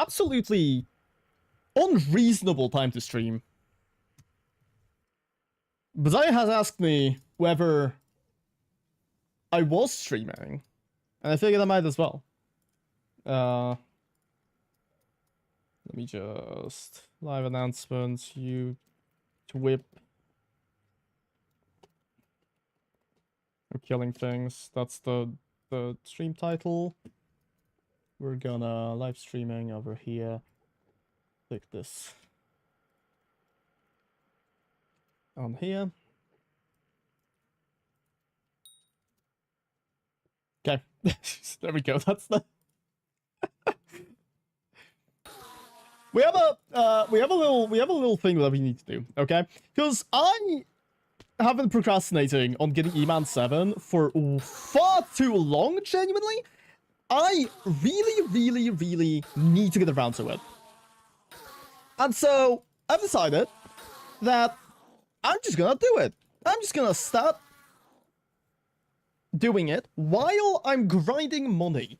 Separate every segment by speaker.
Speaker 1: absolutely unreasonable time to stream. Bazaya has asked me whether I was streaming, and I figured I might as well. Let me just live announcements, you whip. I'm killing things. That's the stream title. We're gonna live streaming over here. Click this on here. Okay, there we go. That's the. we have a little thing that we need to do. Okay, because I have been procrastinating on getting eman 7 for far too long. Genuinely, I really need to get around to it. And so, I've decided that I'm just gonna do it. I'm just gonna start doing it while I'm grinding money.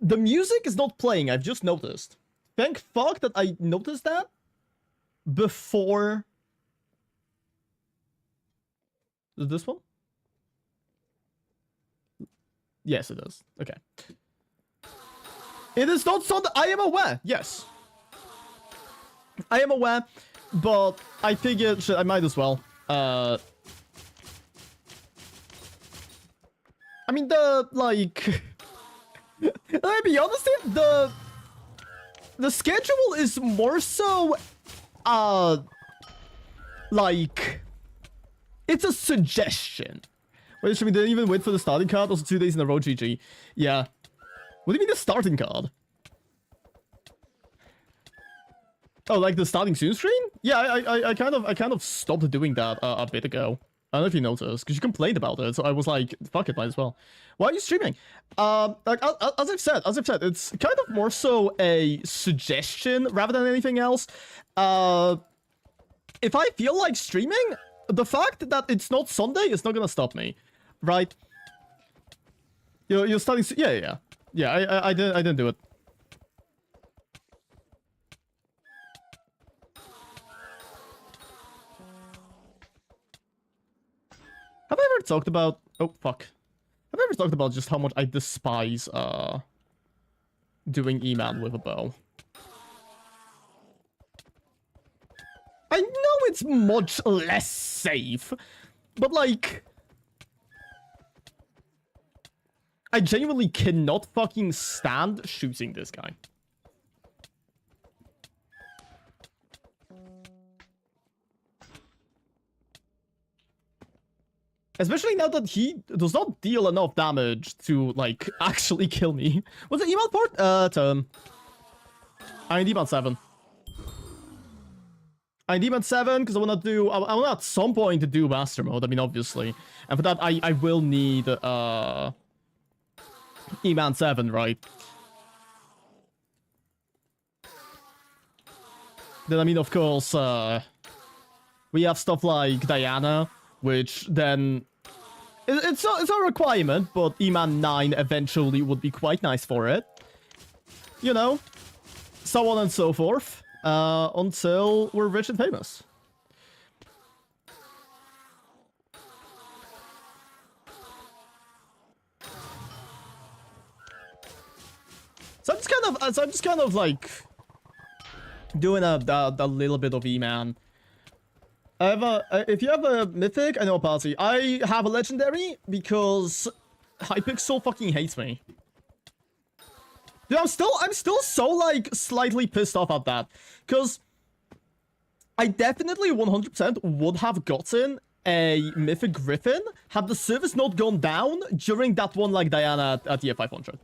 Speaker 1: The music is not playing, I've just noticed. Thank fuck that I noticed that before... Is this one? Yes, it is. Okay. It is not so... I am aware, yes. I am aware, but I figured shit, I might as well. I mean, like... Let me be honest here, the schedule is more so, like... It's a suggestion. Wait, should we didn't even wait for the starting card? Also 2 days in a row, GG. Yeah. What do you mean the starting card? Oh, like the starting soon stream? Yeah, I kind of stopped doing that a bit ago. I don't know if you noticed, because you complained about it, so I was like, fuck it, might as well. Why are you streaming? Like, as I've said, it's kind of more so a suggestion rather than anything else. If I feel like streaming, the fact that it's not Sunday is not gonna stop me, right? You're starting, yeah. I didn't do it. Have I ever talked about... Oh, fuck. Have I ever talked about just how much I despise, doing eman with a bow? I know it's much less safe, but, like... I genuinely cannot fucking stand shooting this guy. Especially now that he does not deal enough damage to, like, actually kill me. Was it email port? Term. I need eman 7. I need eman 7 because I want to do... I want at some point to do master mode. I mean, obviously. And for that, I will need, eman 7, right? Then, I mean, of course, we have stuff like Diana, which then... It's a requirement, but eman 9 eventually would be quite nice for it. You know? So on and so forth. Until we're rich and famous. So I'm just kind of like... doing a little bit of eman. If you have a mythic, I know a party. I have a legendary because Hypixel fucking hates me. Dude, I'm still so, like, slightly pissed off at that. Because I definitely 100% would have gotten a mythic griffin had the service not gone down during that one, like, Diana at year 500.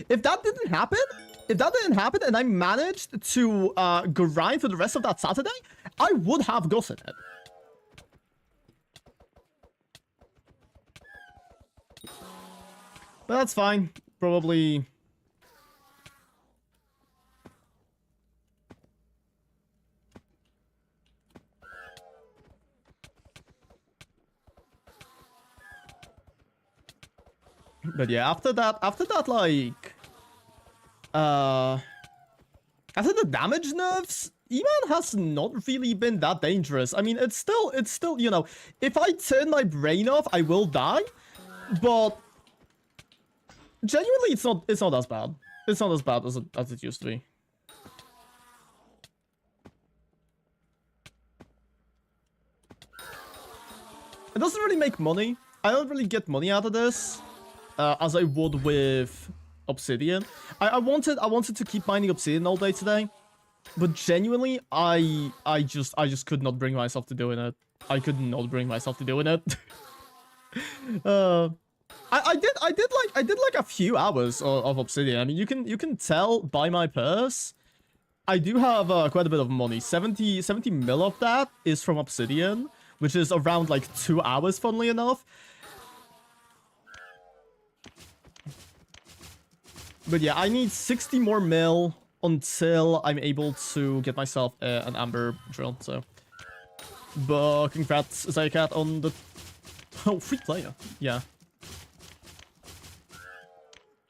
Speaker 1: If that didn't happen, and I managed to grind for the rest of that Saturday, I would have gotten it. But that's fine. Probably... But yeah, after that, like... After the damage nerfs, eman has not really been that dangerous. I mean, it's still, you know, if I turn my brain off, I will die. But genuinely, it's not as bad. It's not as bad as it used to be. It doesn't really make money. I don't really get money out of this, as I would with obsidian. I wanted to keep mining obsidian all day today, but genuinely, I just could not bring myself to doing it. I could not bring myself to doing it. I did like a few hours of obsidian. I mean, you can tell by my purse. I do have quite a bit of money. 70 mil of that is from obsidian, which is around like 2 hours, funnily enough. But yeah, I need 60 more mil until I'm able to get myself an amber drill. So, but congrats, Zycat, on the free player. Yeah.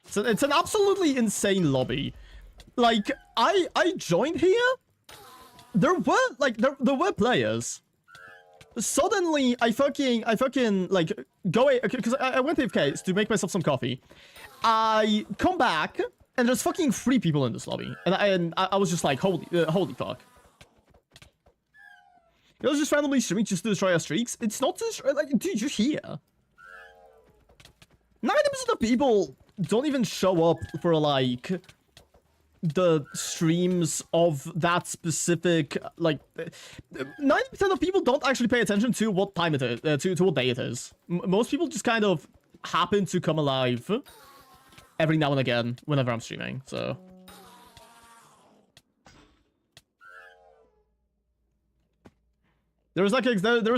Speaker 1: So it's an absolutely insane lobby. Like I joined here. There were players. Suddenly, I fucking like go away because I went AFK to make myself some coffee. I come back and there's fucking 3 people in this lobby, and I was just like, holy fuck. It was just randomly streaming just to destroy our streaks. It's not to destroy, like, dude, you're here. 90% of people don't even show up for like the streams of that specific, like, 90% of people don't actually pay attention to what time it is, to what day it is. Most people just kind of happen to come alive every now and again whenever I'm streaming, so. There was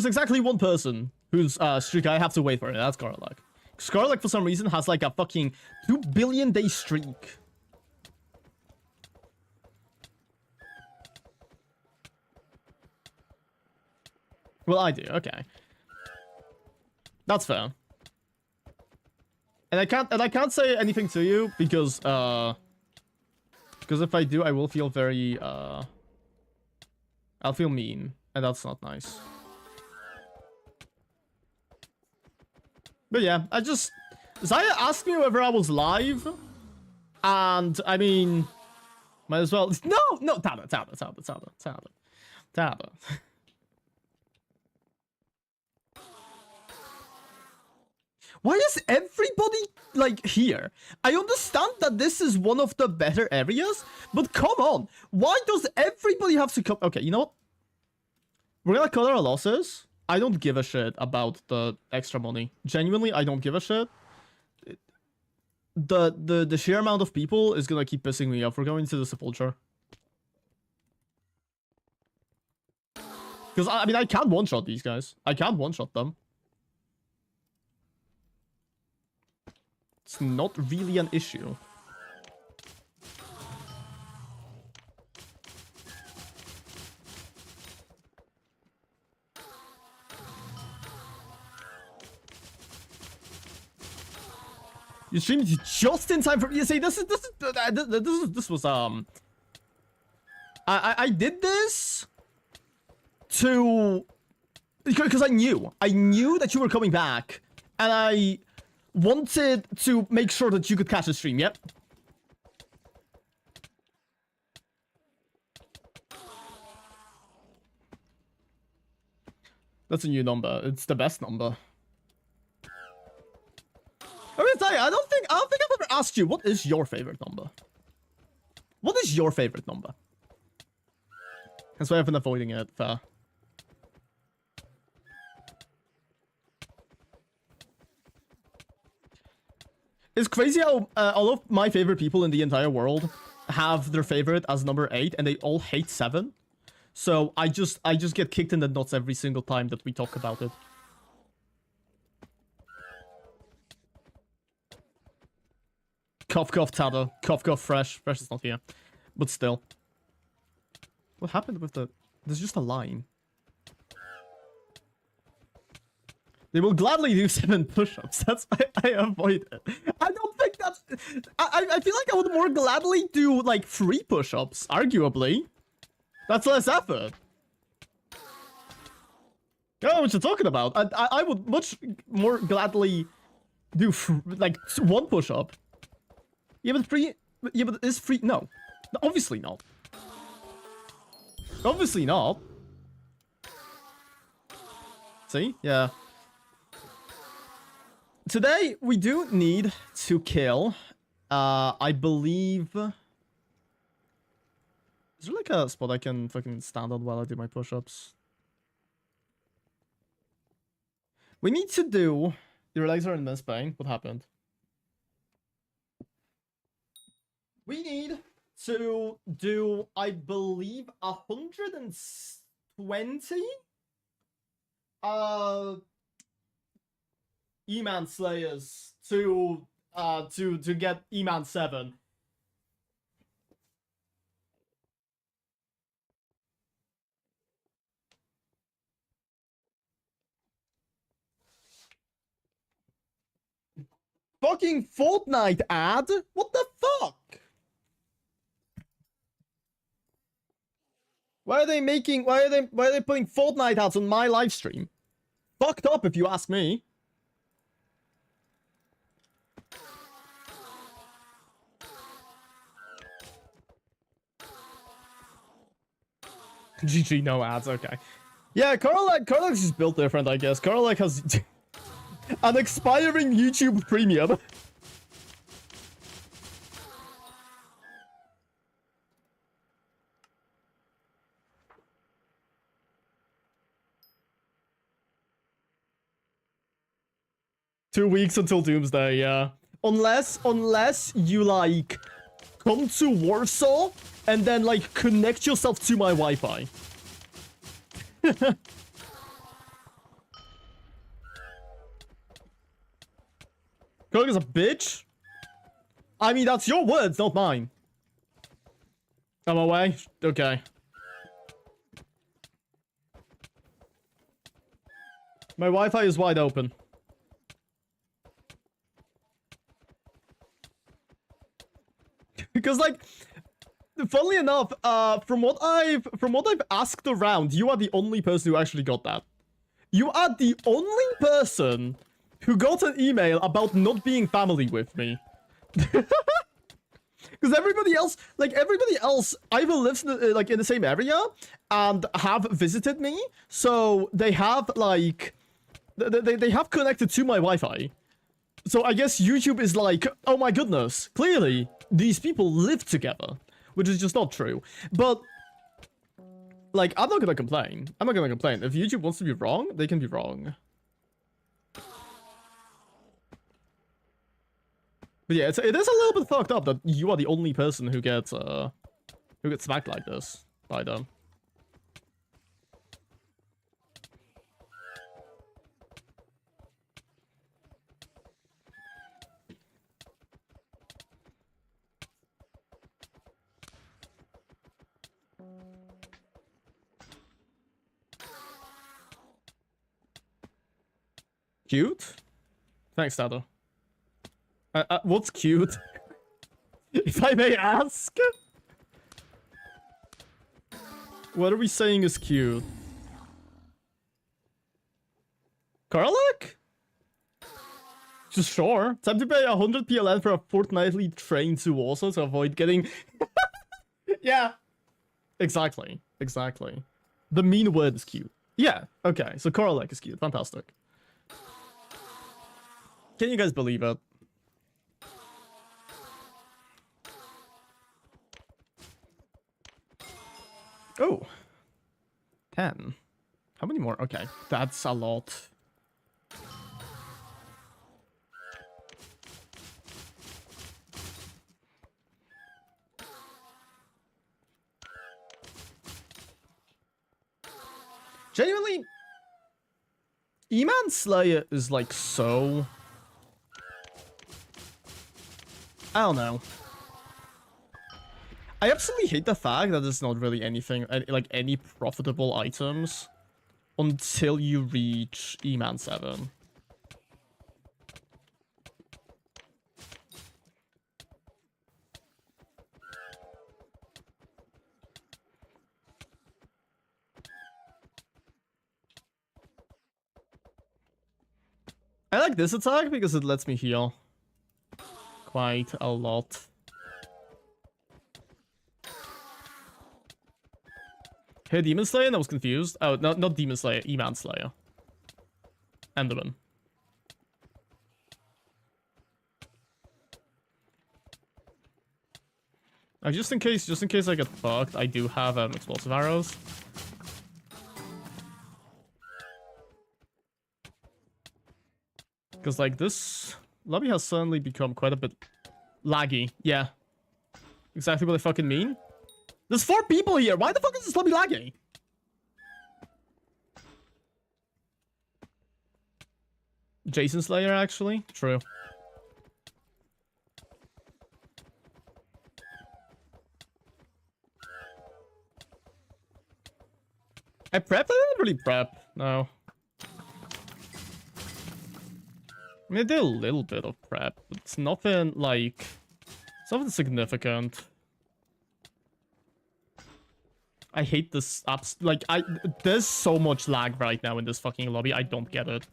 Speaker 1: exactly one person whose streak I have to wait for it. That's Scarlet. Scarlet, for some reason, has like a fucking 2 billion day streak. Well, I do. Okay, that's fair. And I can't say anything to you because if I do, I will feel very I'll feel mean, and that's not nice. But yeah, Zaya asked me whether I was live, and I mean, might as well. No, Tada. Why is everybody, like, here? I understand that this is one of the better areas, but come on. Why does everybody have to come? Okay, you know what? We're gonna cut our losses. I don't give a shit about the extra money. Genuinely, I don't give a shit. The sheer amount of people is gonna keep pissing me off. We're going to the Sepulchre. Because, I mean, I can't one-shot these guys. I can't one-shot them. It's not really an issue. You streamed just in time for. You see, this was I did this to because I knew that you were coming back, and I wanted to make sure that you could catch the stream. Yep. That's a new number. It's the best number. I'm gonna tell you, I don't think I've ever asked you what is your favorite number. What is your favorite number? That's why I've been avoiding it. Fair. It's crazy how all of my favorite people in the entire world have their favorite as number 8, and they all hate 7. So I just get kicked in the nuts every single time that we talk about it. Cough, cough, Tada. Cough, cough, Fresh. Fresh is not here. But still. What happened with the... There's just a line. They will gladly do 7 push-ups. That's why I avoid it. I don't think that's... I feel like I would more gladly do like 3 push-ups, arguably. That's less effort. I don't know what you're talking about. I would much more gladly do like 1 push-up. Yeah, but 3. Yeah, but is 3? No, obviously not. Obviously not. See? Yeah. Today, we do need to kill, I believe... Is there like a spot I can fucking stand on while I do my push-ups? We need to do... Your legs are in immense pain. What happened? We need to do, I believe, 120? Eman Slayers to get Eman 7. Fucking Fortnite ad? What the fuck? Why are they putting Fortnite ads on my live stream? Fucked up if you ask me. GG, no ads, okay. Yeah, Carlax is built different, I guess. Carlax has an expiring YouTube premium. Two weeks until Doomsday, yeah. Unless you, like, come to Warsaw and then, like, connect yourself to my Wi-Fi. Kirk is a bitch? I mean, that's your words, not mine. I'm away? Okay. My Wi-Fi is wide open. Because, like, funnily enough, from what I've asked around, you are the only person who actually got that. You are the only person who got an email about not being family with me. Because everybody else either lives like in the same area and have visited me, so they have like they have connected to my Wi-Fi. So I guess YouTube is like, oh my goodness, clearly these people live together, which is just not true. But like, I'm not gonna complain. I'm not gonna complain. If YouTube wants to be wrong, they can be wrong. But yeah, it is a little bit fucked up that you are the only person who gets smacked like this by them. Cute? Thanks, Tado. What's cute? If I may ask? What are we saying is cute? Karlak? Just sure. Time to pay 100 PLN for a fortnightly train to Warsaw to avoid getting... Yeah. Exactly. Exactly. The mean word is cute. Yeah. Okay. So Karlak is cute. Fantastic. Can you guys believe it? Oh. 10. How many more? Okay. That's a lot. Genuinely, Eman Slayer is like so... I don't know. I absolutely hate the fact that there's not really anything, like any profitable items until you reach Eman 7. I like this attack because it lets me heal quite a lot. Hey, Demon Slayer? I was confused. Oh, no, not Demon Slayer, Eman Slayer. Enderman. Just in case I get fucked, I do have explosive arrows. Because like this lobby has suddenly become quite a bit laggy. Yeah, exactly what I fucking mean. There's 4 people here. Why the fuck is this lobby laggy? Jason Slayer, actually. True. I prepped? I didn't really prep. No. I mean, I did a little bit of prep, but it's nothing like... It's nothing significant. I hate this apps. Like, there's so much lag right now in this fucking lobby. I don't get it.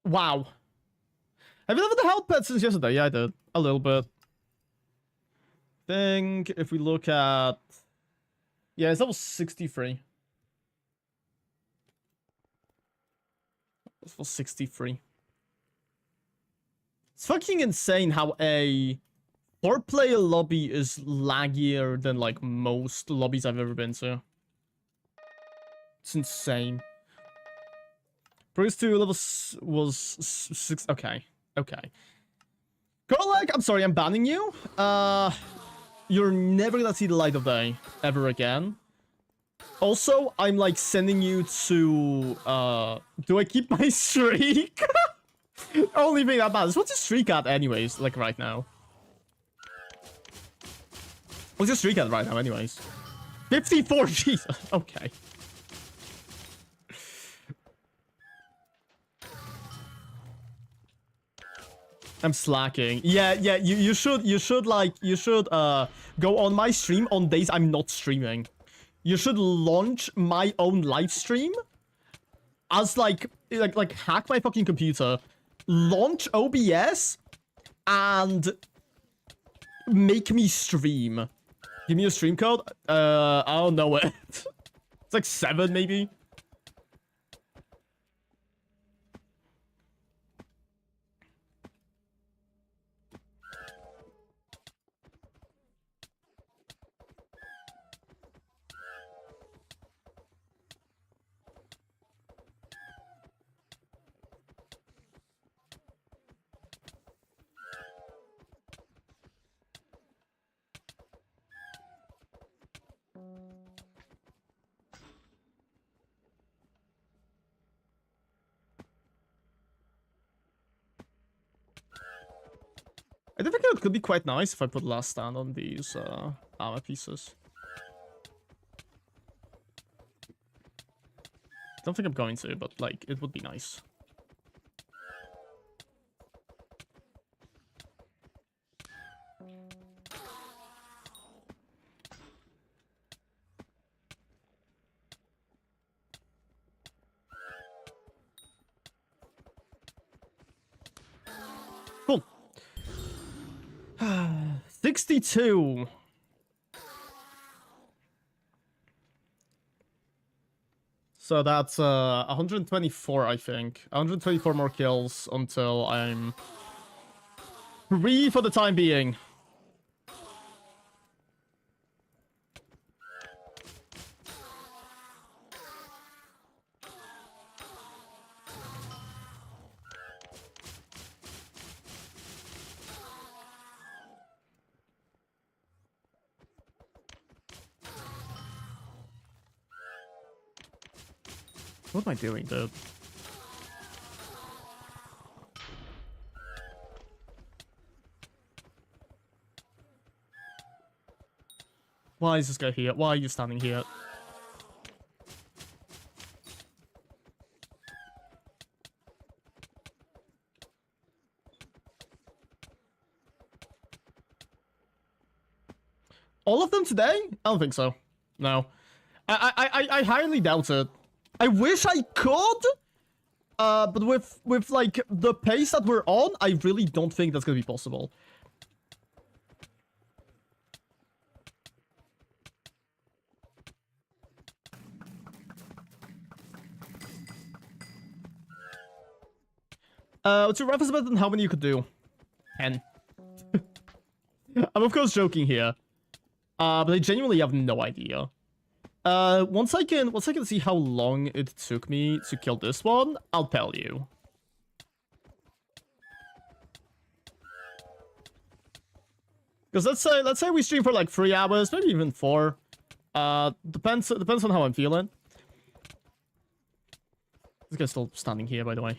Speaker 1: Wow. Have you lived with the health pet since yesterday? Yeah, I did. A little bit. Think if we look at... Yeah, it's level 63. It's level 63. It's fucking insane how a 4-player lobby is laggier than, like, most lobbies I've ever been to. It's insane. Bruce 2 level was 6. Okay. Okay. Gorlek, I'm sorry, I'm banning you. You're never gonna see the light of day ever again. Also, I'm like sending you to do I keep my streak? Only thing that matters. What's your streak at anyways, like right now? What's your streak at right now anyways? 54, Jesus. Okay. I'm slacking. Yeah, you should go on my stream on days I'm not streaming. You should launch my own live stream as like hack my fucking computer, launch OBS and make me stream. Give me your stream code. I don't know it. It's like 7 maybe. I do think it could be quite nice if I put last stand on these armor pieces. Don't think I'm going to, but like it would be nice. Cool. 62. So that's 124, I think. 124 more kills until I'm free for the time being. What am I doing, dude? Why is this guy here? Why are you standing here? All of them today? I don't think so. No. I highly doubt it. I wish I could, but with like the pace that we're on, I really don't think that's gonna be possible. What's your reference about how many you could do? 10. I'm of course joking here. But I genuinely have no idea. Once I can see how long it took me to kill this one, I'll tell you. Because let's say we stream for like 3 hours, maybe even 4. Depends on how I'm feeling. This guy's still standing here, by the way.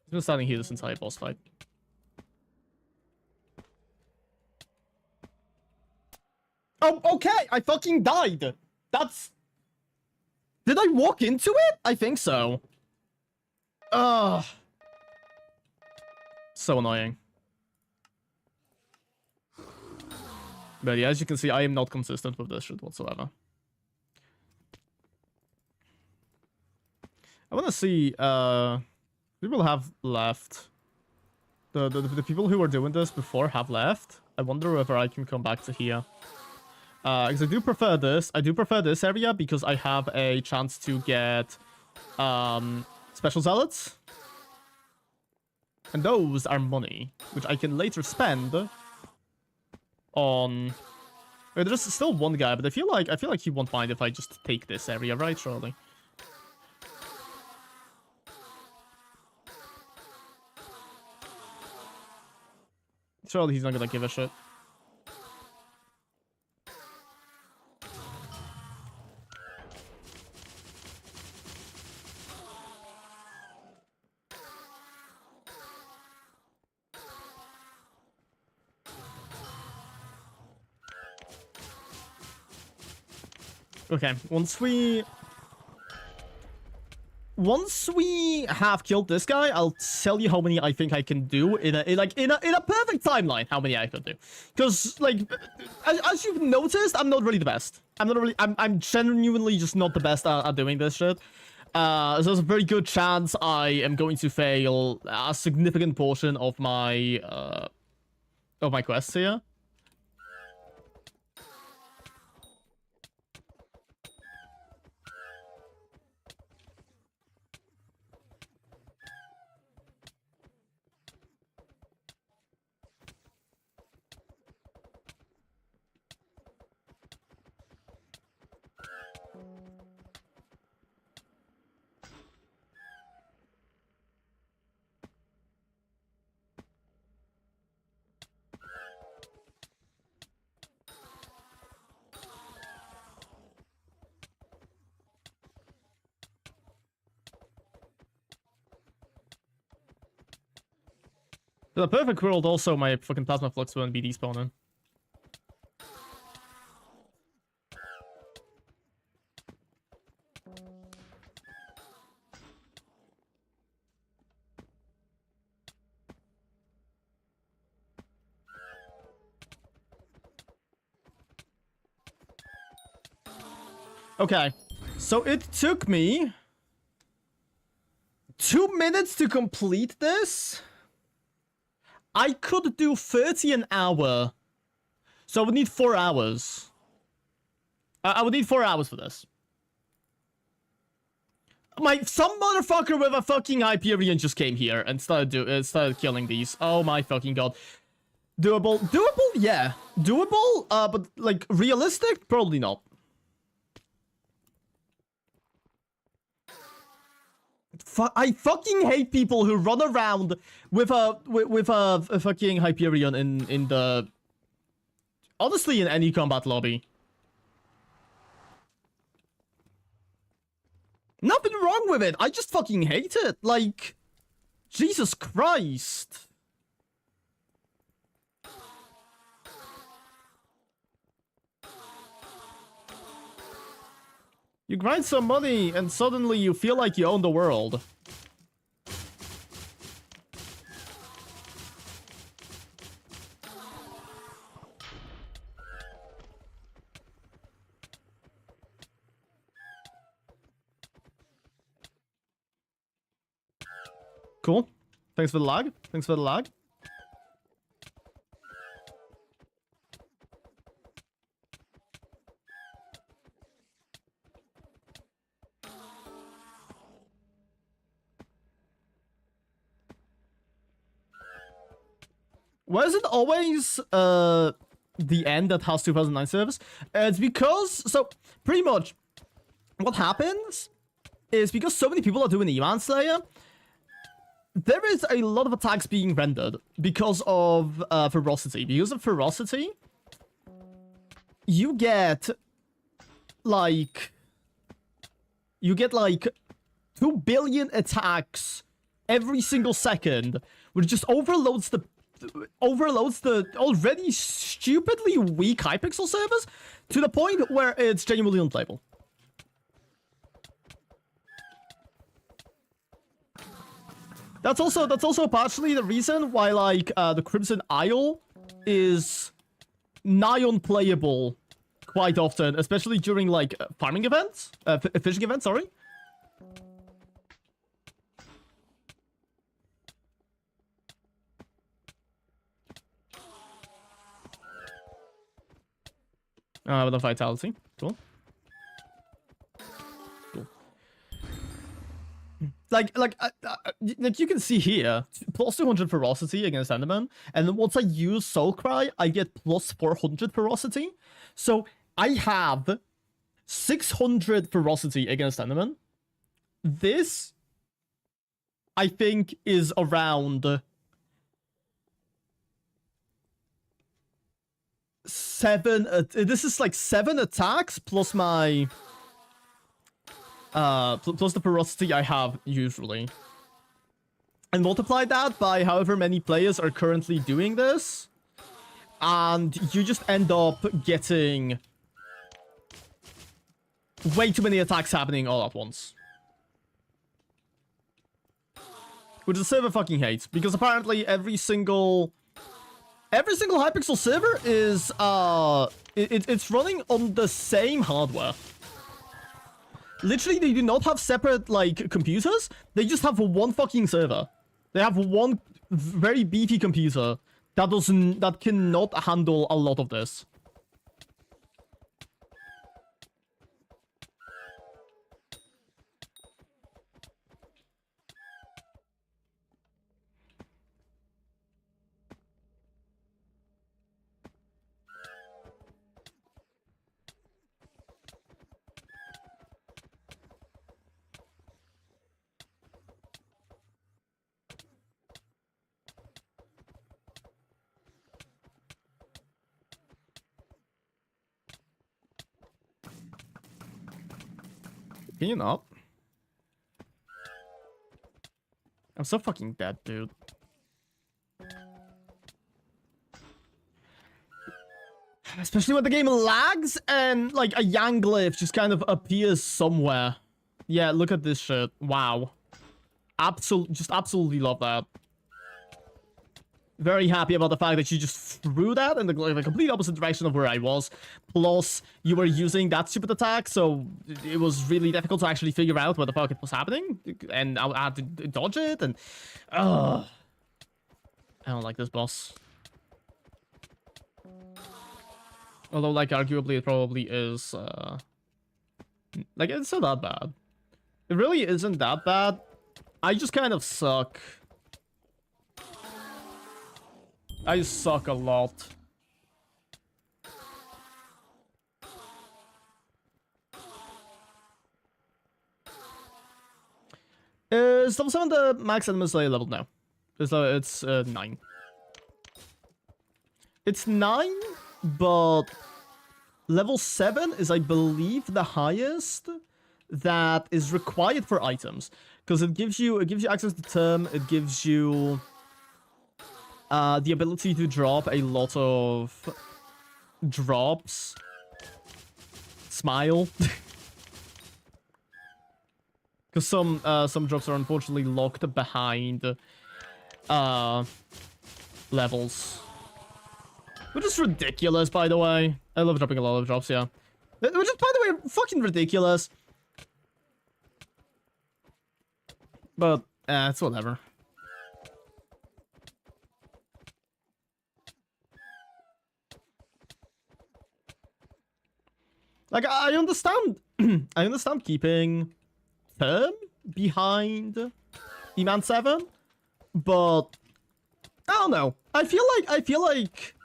Speaker 1: He's been standing here this entire boss fight. Oh, okay, I fucking died. That's... Did I walk into it? I think so. Ugh. So annoying. But yeah, as you can see, I am not consistent with this shit whatsoever. I want to see, people have left. The people who were doing this before have left. I wonder whether I can come back to here. Because I do prefer this. I do prefer this area because I have a chance to get special zealots. And those are money, which I can later spend on... Wait, there's still one guy, but I feel like he won't mind if I just take this area, right? Surely. Surely he's not gonna give a shit. Okay, once we have killed this guy, I'll tell you how many I think I can do in a perfect timeline. How many I could do, because like as you've noticed, I'm not really the best. I'm genuinely just not the best at doing this shit. So there's a very good chance I am going to fail a significant portion of my quests here. The perfect world also my fucking plasma flux will be despawning. Okay, so it took me 2 minutes to complete this. I could do 30 an hour. So I would need 4 hours. I would need 4 hours for this. Some motherfucker with a fucking Hyperion just came here and started killing these. Oh my fucking god. Doable? Doable? Yeah. Doable? But like realistic? Probably not. I fucking hate people who run around with a fucking Hyperion in the... Honestly, in any combat lobby. Nothing wrong with it. I just fucking hate it. Like, Jesus Christ. You grind some money and suddenly you feel like you own the world. Thanks for the lag. Thanks for the lag. Why is it always the end that has 2009 service? It's because, so pretty much what happens is because so many people are doing eman slayer, there is a lot of attacks being rendered because of ferocity. Because of ferocity, you get like 2 billion attacks every single second, which just overloads the already stupidly weak Hypixel servers to the point where it's genuinely unplayable. That's also partially the reason why like the Crimson Isle is nigh unplayable quite often, especially during like farming events, fishing events. Sorry. With a vitality. Cool. Cool. Like you can see here, plus 200 ferocity against Enderman, and then once I use Soul Cry, I get plus 400 ferocity. So I have 600 ferocity against Enderman. This, I think, is around 7. This is like 7 attacks plus my plus the ferocity I have usually, and multiply that by however many players are currently doing this, and you just end up getting way too many attacks happening all at once, which the server fucking hates, because apparently every single Hypixel server is it's running on the same hardware. Literally, they do not have separate like computers. They just have one fucking server. They have one very beefy computer that cannot handle a lot of this. Can you not? I'm so fucking dead, dude. Especially when the game lags and like a Yang glyph just kind of appears somewhere. Yeah, look at this shit. Wow. Absolutely love that. Very happy about the fact that you just threw that in the complete opposite direction of where I was. Plus, you were using that stupid attack, so it was really difficult to actually figure out what the fuck it was happening. And I had to dodge it, and... I don't like this boss. Although, like, arguably, it probably is, like, it's not that bad. It really isn't that bad. I just kind of suck. I suck a lot. Is level 7 the max enemy slayer level now? It's 9. It's 9, but level 7 is, I believe, the highest that is required for items, because it gives you access to term. It gives you the ability to drop a lot of drops. Smile. Because some drops are unfortunately locked behind levels. Which is ridiculous, by the way. I love dropping a lot of drops, yeah. Which is, by the way, fucking ridiculous. But, it's whatever. Like, I understand, I understand keeping term behind eman 7, but I don't know. I feel like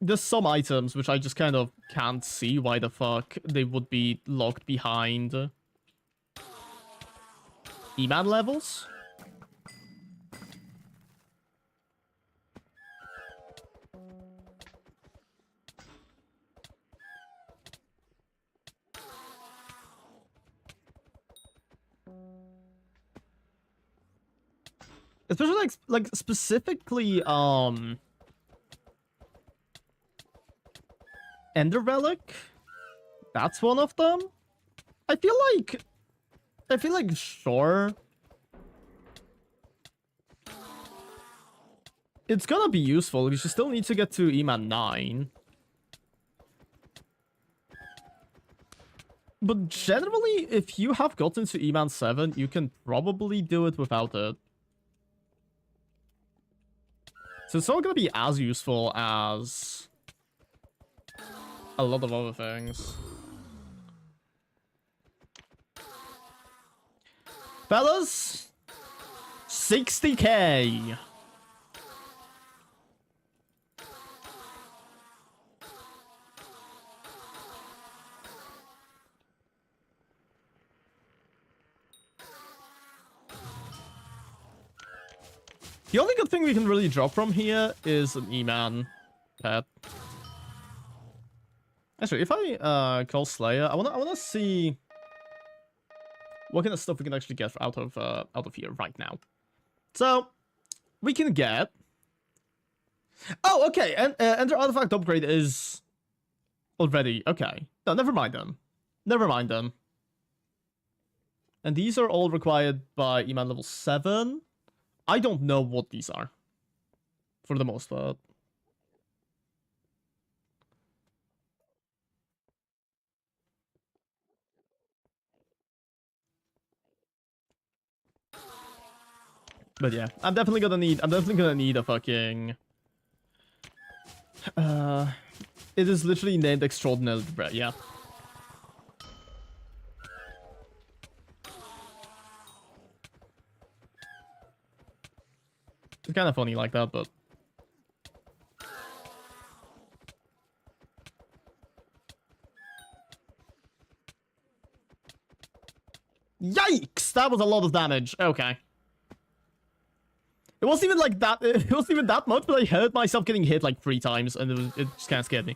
Speaker 1: there's some items which I just kind of can't see why the fuck they would be locked behind eman levels. Especially like specifically Ender Relic. That's one of them. I feel like sure. It's gonna be useful because you still need to get to eman 9. But generally, if you have gotten to eman 7, you can probably do it without it. So it's not gonna be as useful as a lot of other things. Fellas, 60k. The only good thing we can really drop from here is an eman pet. Actually, if I call Slayer, I wanna see what kind of stuff we can actually get out of here right now. So we can get. Oh, okay, and Ender Artifact upgrade is already okay. No, never mind them. Never mind them. And these are all required by eman level 7. I don't know what these are, for the most part. But yeah, I'm definitely gonna need a fucking. It is literally named Extraordinary Bread. Yeah. It's kind of funny like that, but. Yikes! That was a lot of damage. Okay. It wasn't even like that. It wasn't even that much, but I heard myself getting hit like 3 times, and it just kind of scared me.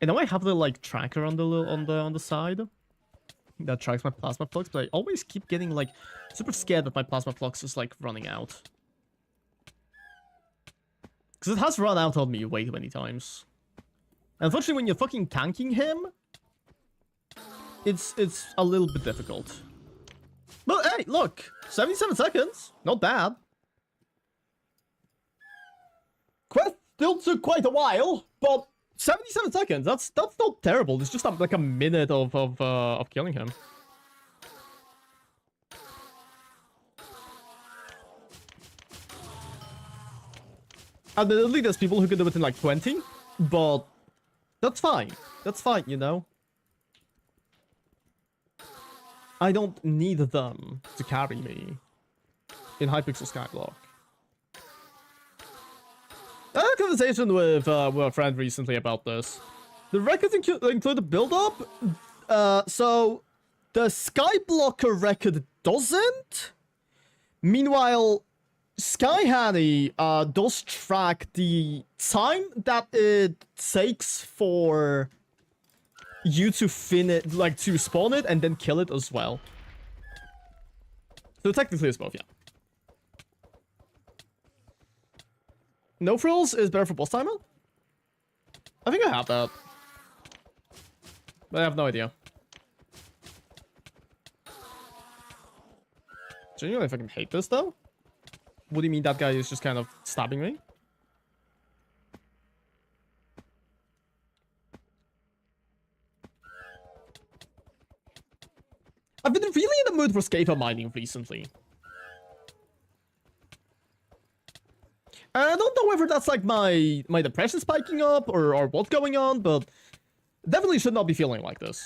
Speaker 1: And now I have the like tracker on the side that tracks my plasma flux, but I always keep getting like super scared that my plasma flux is like running out. Because it has run out on me way too many times. And unfortunately, when you're fucking tanking him, it's a little bit difficult. But hey, look, 77 seconds, not bad. Quest still took quite a while, but 77 seconds, that's not terrible. It's just like a minute of killing him. Admittedly, there's people who can do it in like 20, but that's fine. That's fine, you know? I don't need them to carry me in Hypixel Skyblock. I had a conversation with a friend recently about this. The records include a build-up, so the Skyblocker record doesn't. Meanwhile, Skyhanny does track the time that it takes for you to to spawn it and then kill it as well. So technically it's both, yeah. No frills is better for boss timer? I think I have that. But I have no idea. Genuinely, I fucking hate this, though. What do you mean that guy is just kind of stabbing me? I've been really in the mood for scapegoat mining recently. I don't know whether that's like my depression spiking up or what's going on, but definitely should not be feeling like this.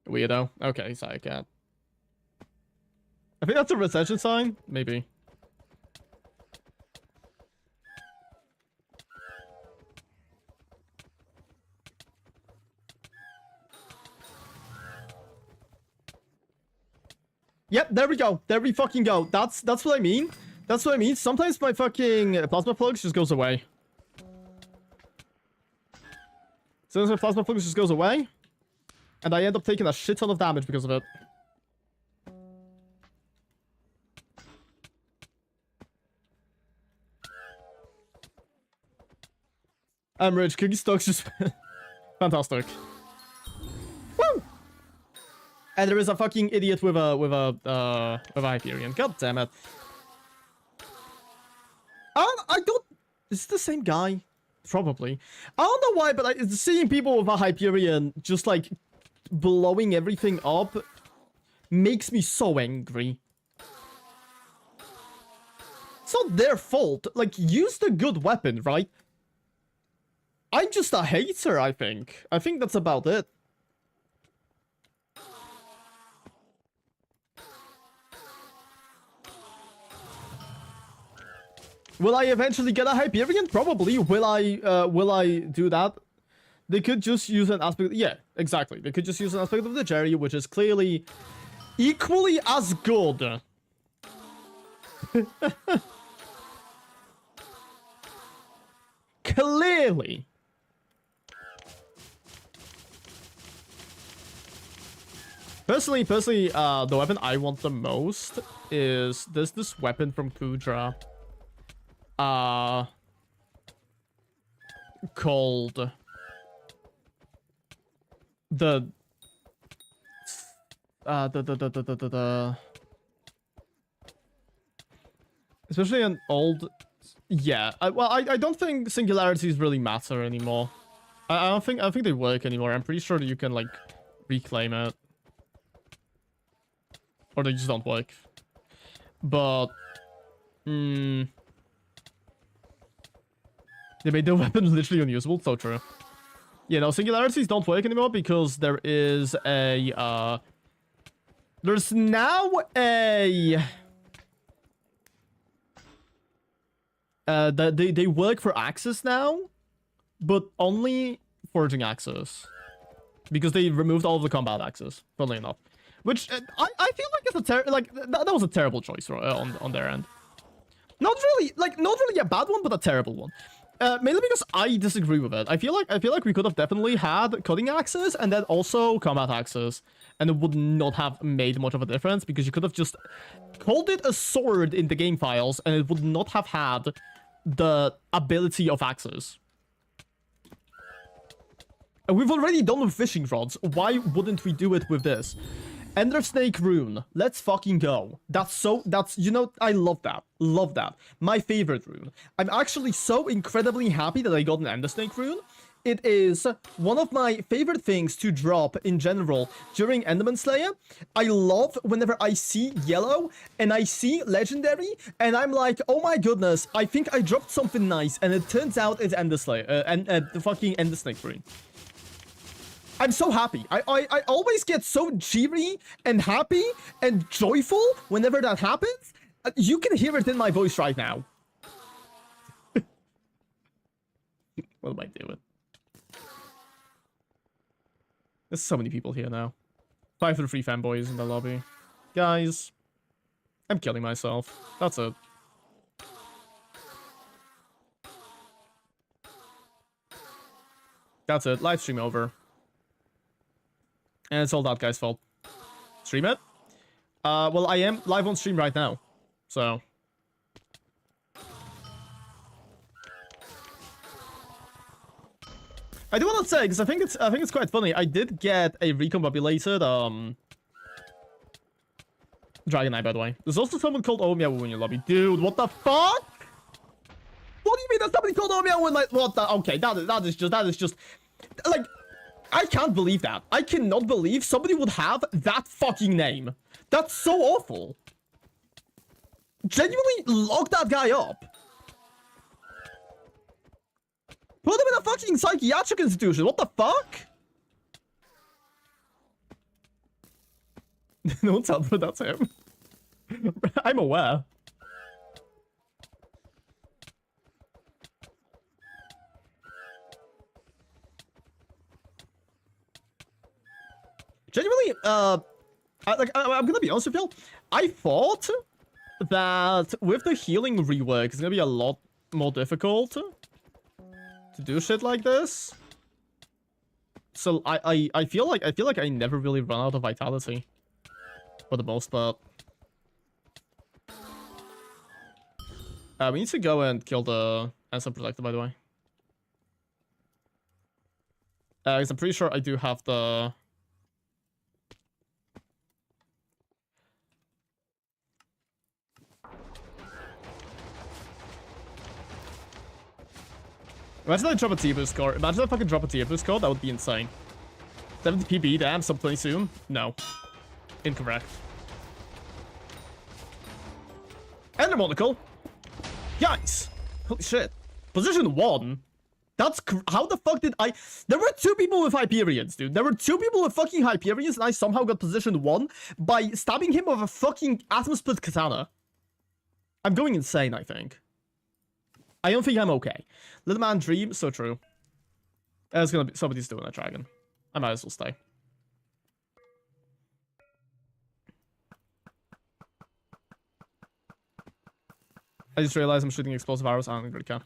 Speaker 1: Weirdo. Okay, sorry, cat. I think that's a recession sign. Maybe. Yep, there we go. There we fucking go. That's what I mean. That's what I mean. Sometimes my fucking plasma flux just goes away. Sometimes my plasma flux just goes away. And I end up taking a shit ton of damage because of it. I'm rich. Cookie stocks just fantastic. Woo! And there is a fucking idiot with a Hyperion. God damn it. I don't... Is it the same guy? Probably. I don't know why, but seeing people with a Hyperion just like blowing everything up makes me so angry. It's not their fault. Like, use the good weapon, right? I'm just a hater, I think. I think that's about it. Will I eventually get a Hyperion? Probably. Will I do that? They could just use an aspect... Yeah, exactly. They could just use an aspect of the Jerry, which is clearly equally as good. Clearly. Personally, the weapon I want the most is this weapon from Kudra. Called the especially an old, yeah. Well, I don't think singularities really matter anymore. I don't think they work anymore. I'm pretty sure that you can like reclaim it, or they just don't work. But they made the weapon literally unusable. So true. You know, singularities don't work anymore because there is a there's now a they work for access now, but only forging access, because they removed all of the combat access, funnily enough. Which I feel like it's that was a terrible choice on their end. Not really a bad one, but a terrible one. Mainly because I disagree with it. I feel like we could have definitely had cutting access and then also combat access, and it would not have made much of a difference, because you could have just called it a sword in the game files and it would not have had the ability of access. And we've already done with fishing rods. Why wouldn't we do it with this? Ender Snake rune. Let's fucking go. That's, you know, I love that. Love that. My favorite rune. I'm actually so incredibly happy that I got an Ender Snake rune. It is one of my favorite things to drop in general during Enderman Slayer. I love whenever I see yellow and I see legendary and I'm like, oh my goodness, I think I dropped something nice, and it turns out it's Ender Slayer, the fucking Ender Snake rune. I'm so happy. I always get so cheery and happy and joyful whenever that happens. You can hear it in my voice right now. What am I doing? There's so many people here now. 5-3 fanboys in the lobby. Guys, I'm killing myself. That's it. That's it. Live stream over. And it's all that guy's fault. Stream it? Well, I am live on stream right now. So I do want to say, because I think it's quite funny. I did get a recombobulated Dragon Eye, by the way. There's also someone called Meow in your lobby. Dude, what the fuck? What do you mean there's somebody called Meow in my... What the... Okay, that is just... Like, I can't believe that. I cannot believe somebody would have that fucking name. That's so awful. Genuinely lock that guy up. Put him in a fucking psychiatric institution. What the fuck? No one's out, but that's him. I'm aware. Genuinely, I'm gonna be honest with y'all. I thought that with the healing rework, it's gonna be a lot more difficult to do shit like this. So I feel like I never really run out of vitality for the most part. We need to go and kill the Answer Protector, by the way. Because I'm pretty sure I do have the... Imagine I drop a tier boost score. Imagine if I could drop a tier boost score. That would be insane. 70 PB, damn, sub 20 soon? No. Incorrect. Ender Monocle. Guys. Holy shit. Position 1. That's... How the fuck did I... There were 2 people with Hyperions, dude. There were 2 people with fucking Hyperions, and I somehow got position 1 by stabbing him with a fucking Atom Split Katana. I'm going insane, I think. I don't think I'm okay. Little man dream, so true. There's gonna be somebody's doing a dragon. I might as well stay. I just realized I'm shooting explosive arrows. I don't really care.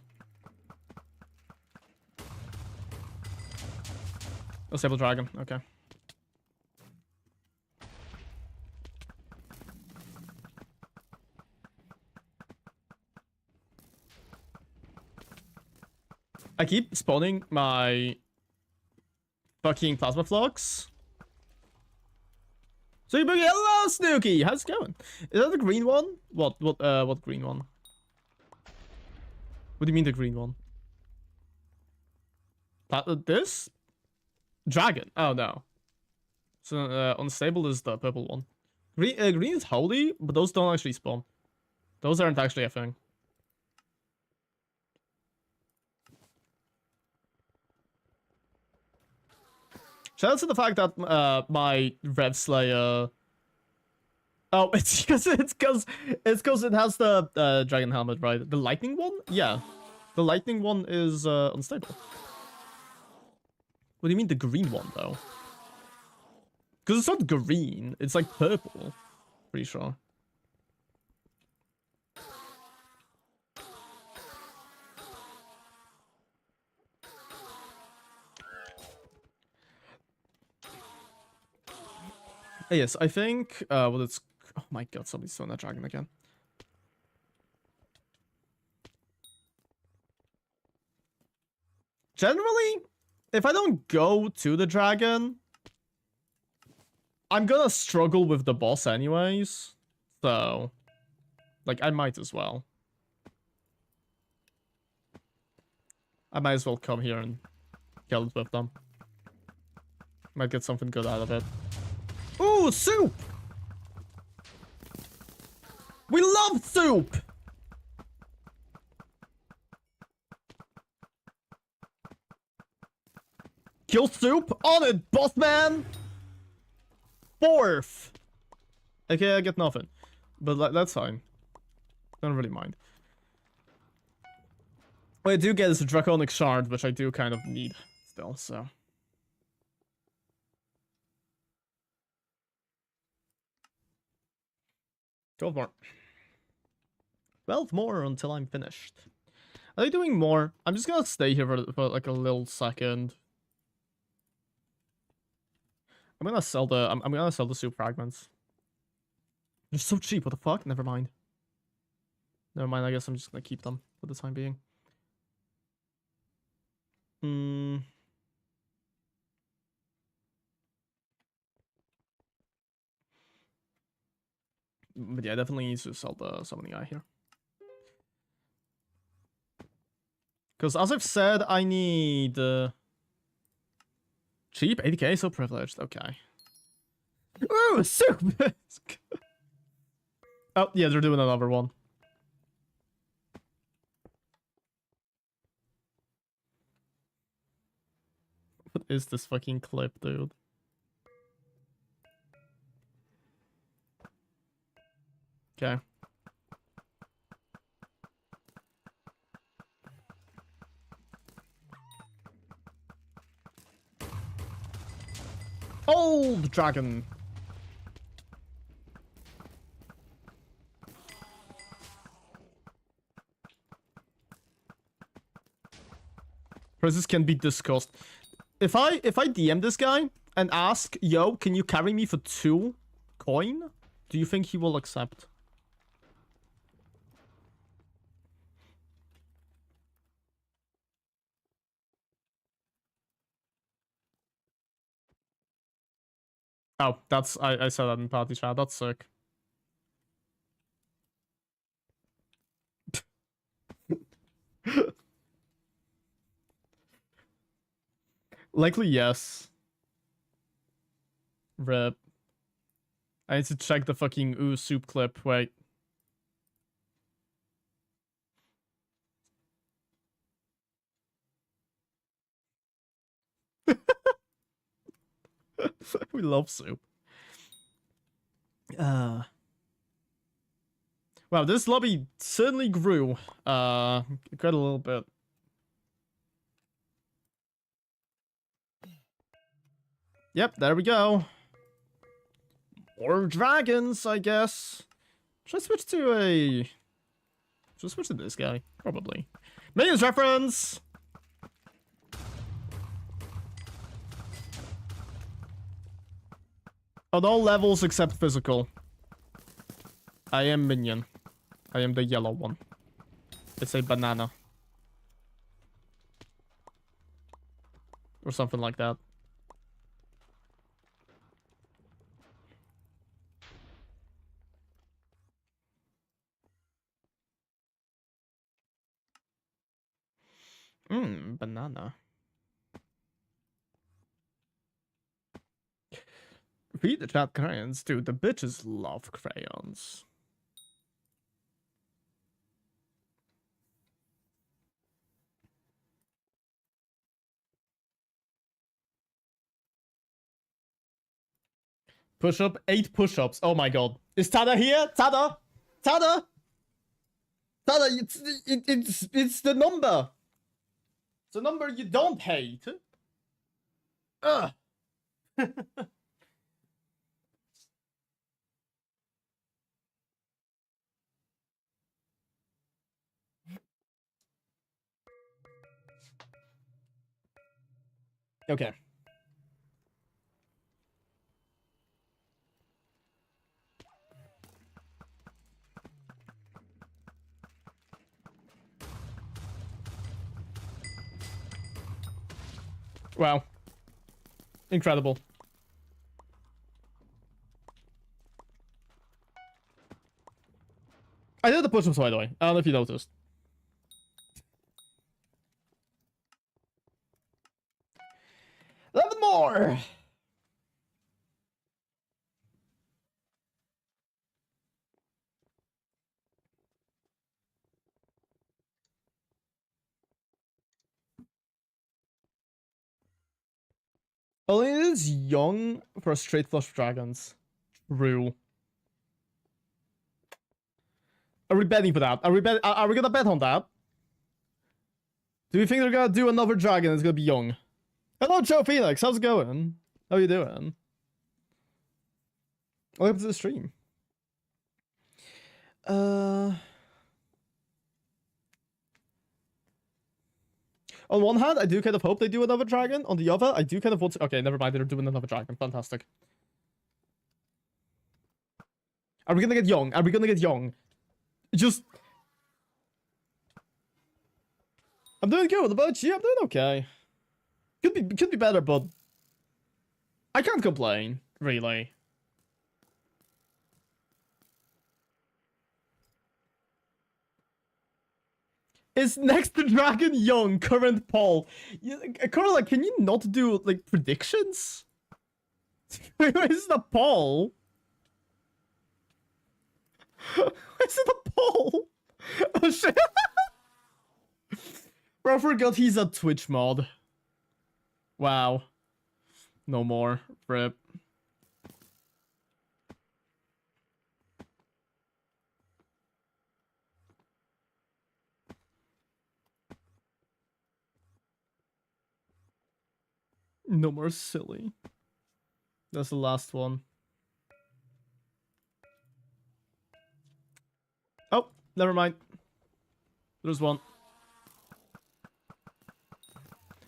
Speaker 1: Oh, Sable Dragon. Okay. I keep spawning my fucking plasma flux. So you bring hello, Snooky. How's it going? Is that the green one? What green one? What do you mean the green one? This? Dragon. Oh no. So unstable is the purple one. Green is holy, but those don't actually spawn. Those aren't actually a thing. Shout out to the fact that my Rev Slayer... Oh, it's because it has the dragon helmet, right? The lightning one? Yeah. The lightning one is unstable. What do you mean the green one, though? Because it's not green. It's like purple. Pretty sure. Yes, I think, well, it's... Oh my god, somebody's throwing that dragon again. Generally, if I don't go to the dragon, I'm gonna struggle with the boss anyways. So, like, I might as well. I might as well come here and kill it with them. Might get something good out of it. Ooh, soup! We love soup! Kill soup on it, boss man! 4th! Okay, I get nothing. But that's fine. Don't really mind. What I do get is a Draconic Shard, which I do kind of need still, so... 12 more. 12 more until I'm finished. Are they doing more? I'm just gonna stay here for like a little second. I'm gonna sell the I'm gonna sell the soup fragments. They're so cheap, what the fuck? Never mind. Never mind, I guess I'm just gonna keep them for the time being. But yeah, definitely needs to sell the summoning eye here. Because as I've said, I need cheap 80k, so privileged. Okay. Ooh, soup! Oh, yeah, they're doing another one. What is this fucking clip, dude? Okay. Old dragon. Prices can be discussed. If I DM this guy and ask, yo, can you carry me for 2 coin? Do you think he will accept? Oh, that's I said that in party chat. That's sick. Likely yes. Rip. I need to check the fucking ooh soup clip. Wait. We love soup. Wow, this lobby certainly grew. Quite a little bit. Yep, there we go. More dragons, I guess. Should I switch to a... Should I switch to this guy? Probably. Minions reference! On all levels except physical. I am minion. I am the yellow one. It's a banana. Or something like that. Banana. Read the chat crayons. Dude, the bitches love crayons. Push up, 8 push-ups. Oh my god. Is Tada here? Tada! Tada! Tada, it's the number. It's a number you don't hate. Ugh. Okay. Wow. Incredible. I did the push-ups, by the way. I don't know if you noticed. A little bit more! Only it is young for straight flush dragons. True. Are we betting for that? Are we gonna bet on that? Do you think they're gonna do another dragon that's gonna be young? Hello, Joe Phoenix. How's it going? How you doing? Welcome to the stream. On one hand, I do kind of hope they do another dragon. On the other, I do kind of want to... Okay, never mind. They're doing another dragon. Fantastic. Are we gonna get young? Are we gonna get young? Just... I'm doing good. What about you? I'm doing okay. Could be better, but I can't complain, really. Is next to Dragon Young current poll? Carla, can you not do like predictions? Where's the poll? Where's the poll? Oh shit! Bro, I forgot he's a Twitch mod. Wow. No more. Rip. No more silly. That's the last one. Oh, never mind. There's one.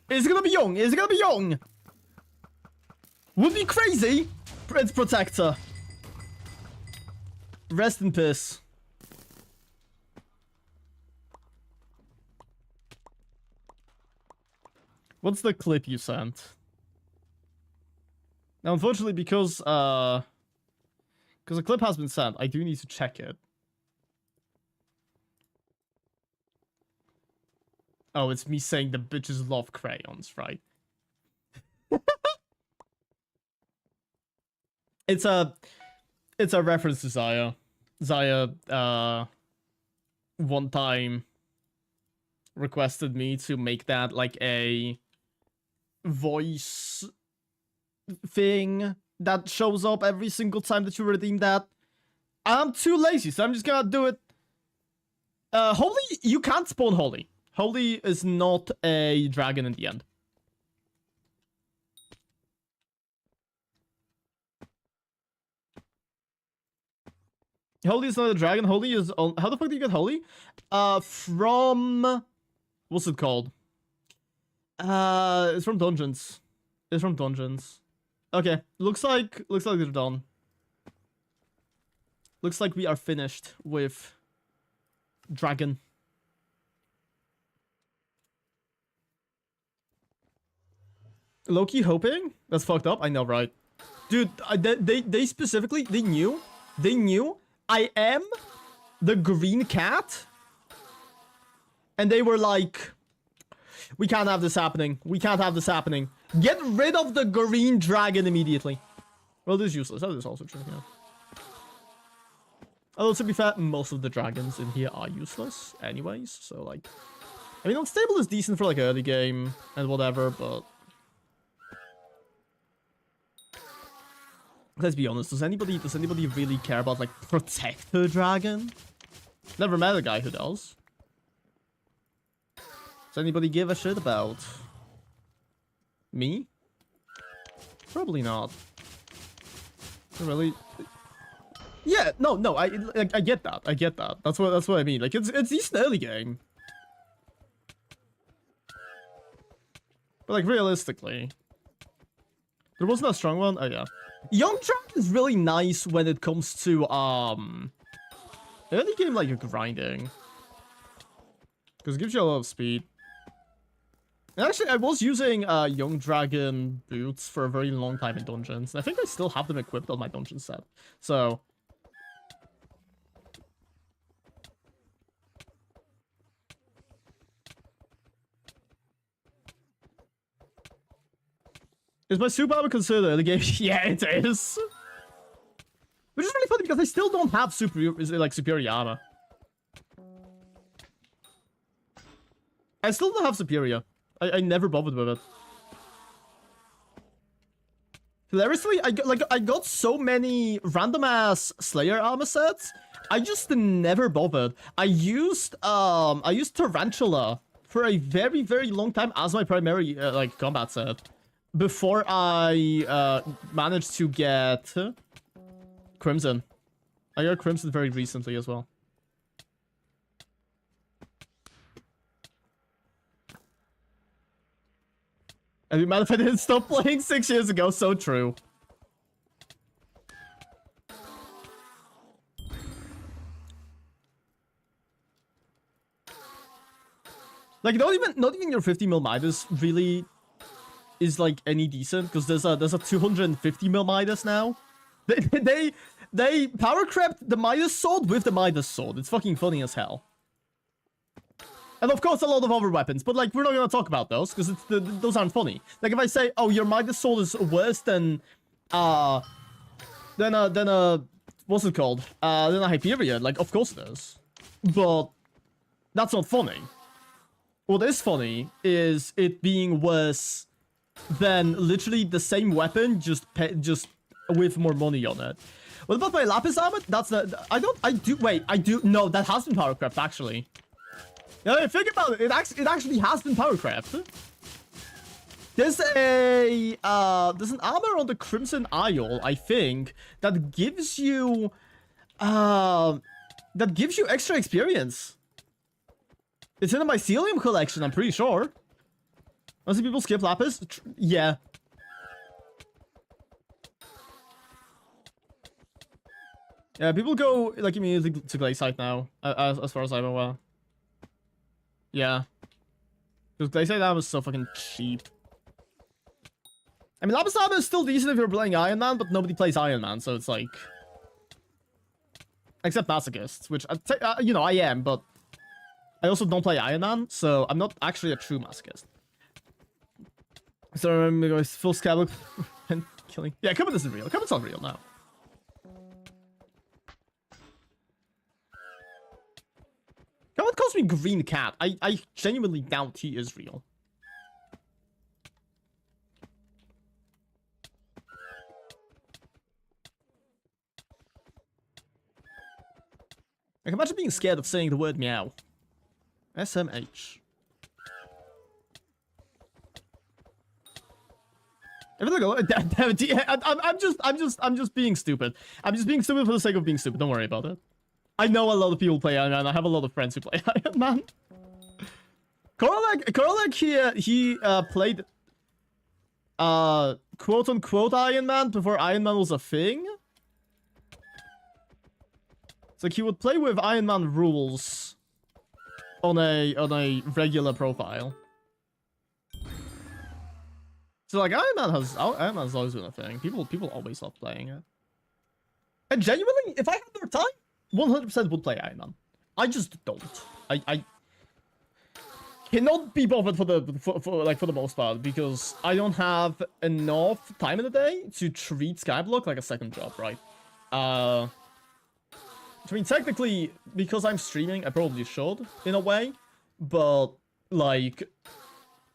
Speaker 1: Is it gonna be young? Is it gonna be young? Would be crazy. Prince Protector. Rest in peace. What's the clip you sent? Now, unfortunately, because the clip has been sent, I do need to check it. Oh, it's me saying the bitches love crayons, right? It's a reference to Zaya. Zaya, one time requested me to make that like a voice thing that shows up every single time that you redeem that. I'm too lazy, so I'm just gonna do it. Holy, you can't spawn Holy. Holy is not a dragon in the end. Holy is not a dragon. Holy is on. How the fuck do you get Holy? From what's it called? It's from dungeons. It's from dungeons. Okay, looks like they're done. Looks like we are finished with dragon. Low-key hoping? That's fucked up. I know, right? Dude, they specifically, they knew I am the green cat. And they were like, we can't have this happening. We can't have this happening. Get rid of the green dragon immediately. Well, this is useless. That is also true, yeah. Although, to be fair, most of the dragons in here are useless anyways. So, like, I mean, unstable is decent for, like, early game and whatever, but let's be honest, does anybody really care about, like, Protector Dragon? Never met a guy who does. Does anybody give a shit about me? Probably not. Really? Yeah, no, I get that. I get that. That's what I mean. Like, it's decent early game. But, like, realistically, there wasn't a strong one. Oh yeah. Young Dragon is really nice when it comes to early game, like, you're grinding, because it gives you a lot of speed. And actually, I was using Young Dragon boots for a very long time in dungeons. I think I still have them equipped on my dungeon set. So is my superpower considered early game? Yeah, it is. Which is really funny because I still don't have superior armor. I still don't have superior. I never bothered with it. Hilariously, I got so many random ass Slayer armor sets. I just never bothered. I used Tarantula for a very, very long time as my primary like combat set before I managed to get Crimson. I got Crimson very recently as well. I'd be mad if I didn't stop playing 6 years ago. So true. Like, not even your 50 mil Midas really is like any decent, because there's a 250 mil Midas now. They power crept the Midas sword with the Midas sword. It's fucking funny as hell. And of course a lot of other weapons, but like we're not gonna talk about those because those aren't funny. Like if I say, oh, your Midas sword is worse than what's it called? Than a Hyperion, like of course it is. But that's not funny. What is funny is it being worse than literally the same weapon, just with more money on it. What about my Lapis armor? That's not... I do... No, that has been power crept, actually. Yeah, think about it. It actually has been power crept. There's an armor on the Crimson Isle, I think, that gives you... extra experience. It's in the Mycelium collection, I'm pretty sure. I see people skip Lapis. Yeah. Yeah, people go like immediately to Glaciate now, as far as I'm aware. Yeah. Because Glaciate armor is so fucking cheap. I mean, Lapis armor is still decent if you're playing Iron Man, but nobody plays Iron Man, so it's like... Except Masochists, which, you know, I am, but... I also don't play Iron Man, so I'm not actually a true Masochist. So I'm going full Skyblock and killing... Yeah, Cupid isn't real. Cupid's not real now. Cupid calls me Green Cat. I genuinely doubt he is real. I can imagine being scared of saying the word meow. SMH. I'm just being stupid. I'm just being stupid for the sake of being stupid. Don't worry about it. I know a lot of people play Iron Man. I have a lot of friends who play Iron Man. Korolek here, he played quote unquote Iron Man before Iron Man was a thing. It's like he would play with Iron Man rules on a regular profile. So like Iron Man has always been a thing. People always love playing it. And genuinely, if I had more time, 100% would play Iron Man. I just don't. I cannot be bothered for the most part because I don't have enough time in the day to treat Skyblock like a second job, right? I mean, technically, because I'm streaming, I probably should, in a way. But, like,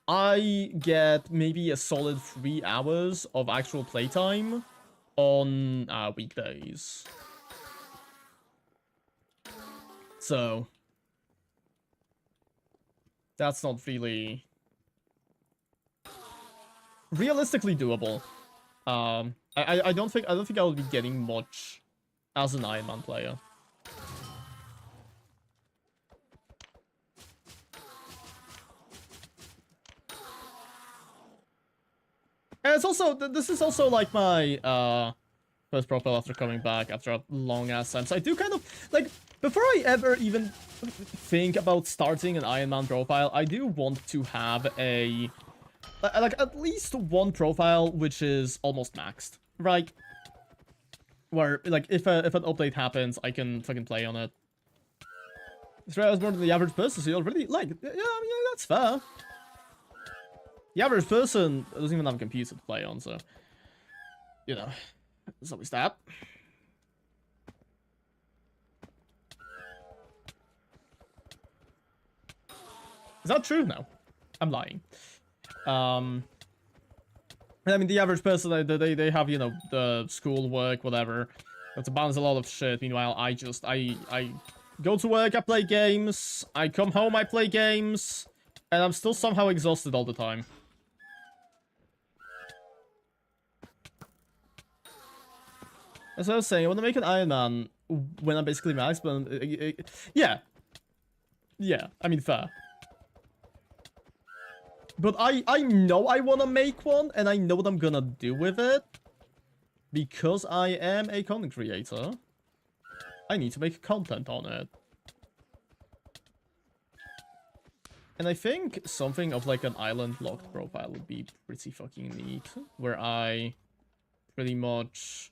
Speaker 1: I get maybe a solid 3 hours of actual playtime on weekdays. So, that's not really realistically doable. I don't think I will be getting much as an Iron Man player. And it's also, this is also like my first profile after coming back after a long ass time. So I do kind of, like, before I ever even think about starting an Iron Man profile, I do want to have a, like, at least one profile which is almost maxed, right? Where, like, if an update happens, I can fucking play on it. 3 hours more than the average person, so you already, like, yeah, I mean, yeah, that's fair. The average person doesn't even have a computer to play on, so, you know, there's always that. Is that true? No. I'm lying. I mean, the average person, they have, you know, the school, work, whatever. Have to balance a lot of shit. Meanwhile, I go to work, I play games. I come home, I play games. And I'm still somehow exhausted all the time. As I was saying, I want to make an Iron Man when I'm basically max, but yeah. Yeah, I mean, fair. But I know I want to make one, and I know what I'm gonna do with it. Because I am a content creator, I need to make content on it. And I think something of like an island locked profile would be pretty fucking neat, where I pretty much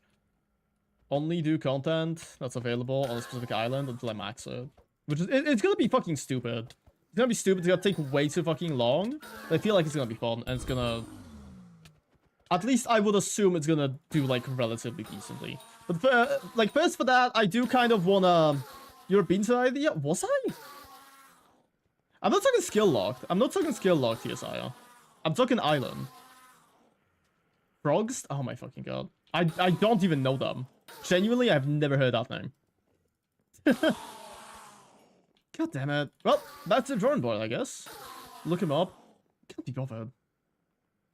Speaker 1: only do content that's available on a specific island until I max it. Which is, it's gonna be fucking stupid. It's gonna be stupid, it's gonna take way too fucking long, but I feel like it's gonna be fun, and it's gonna... At least I would assume it's gonna do, like, relatively decently. But, first for that, I do kind of wanna... You've been to the idea? Was I? I'm not talking skill locked. I'm not talking skill locked here, Sire. I'm talking island. Frogs? Oh my fucking god. I don't even know them. Genuinely, I've never heard that name. God damn it. Well, that's a drawing board, I guess. Look him up. Can't be bothered.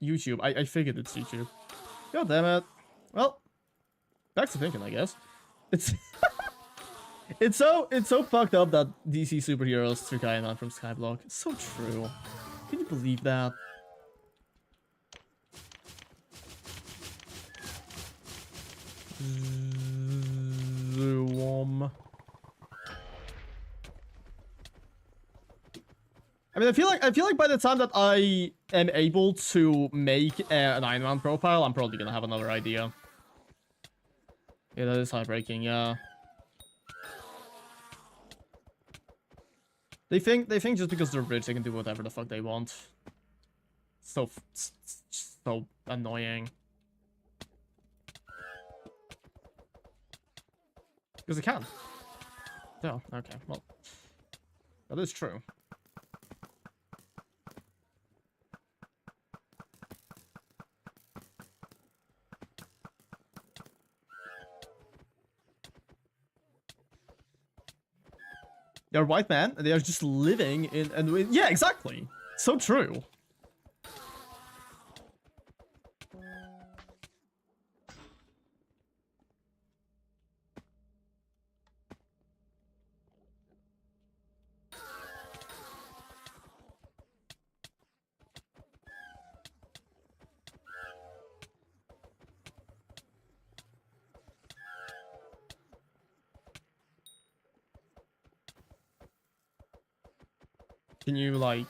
Speaker 1: YouTube. I figured it's YouTube. God damn it. Well, back to thinking, I guess. It's it's so fucked up that DC superheroes took Eman from Skyblock. It's so true. Can you believe that? Zoom. I mean, I feel like by the time that I am able to make an Eman profile, I'm probably gonna have another idea. Yeah, that is heartbreaking. Yeah. They think just because they're rich, they can do whatever the fuck they want. So annoying. Because they can. Oh, okay. Well, that is true. They're white men, and they are just living in... And yeah, exactly. So true. Can you, like...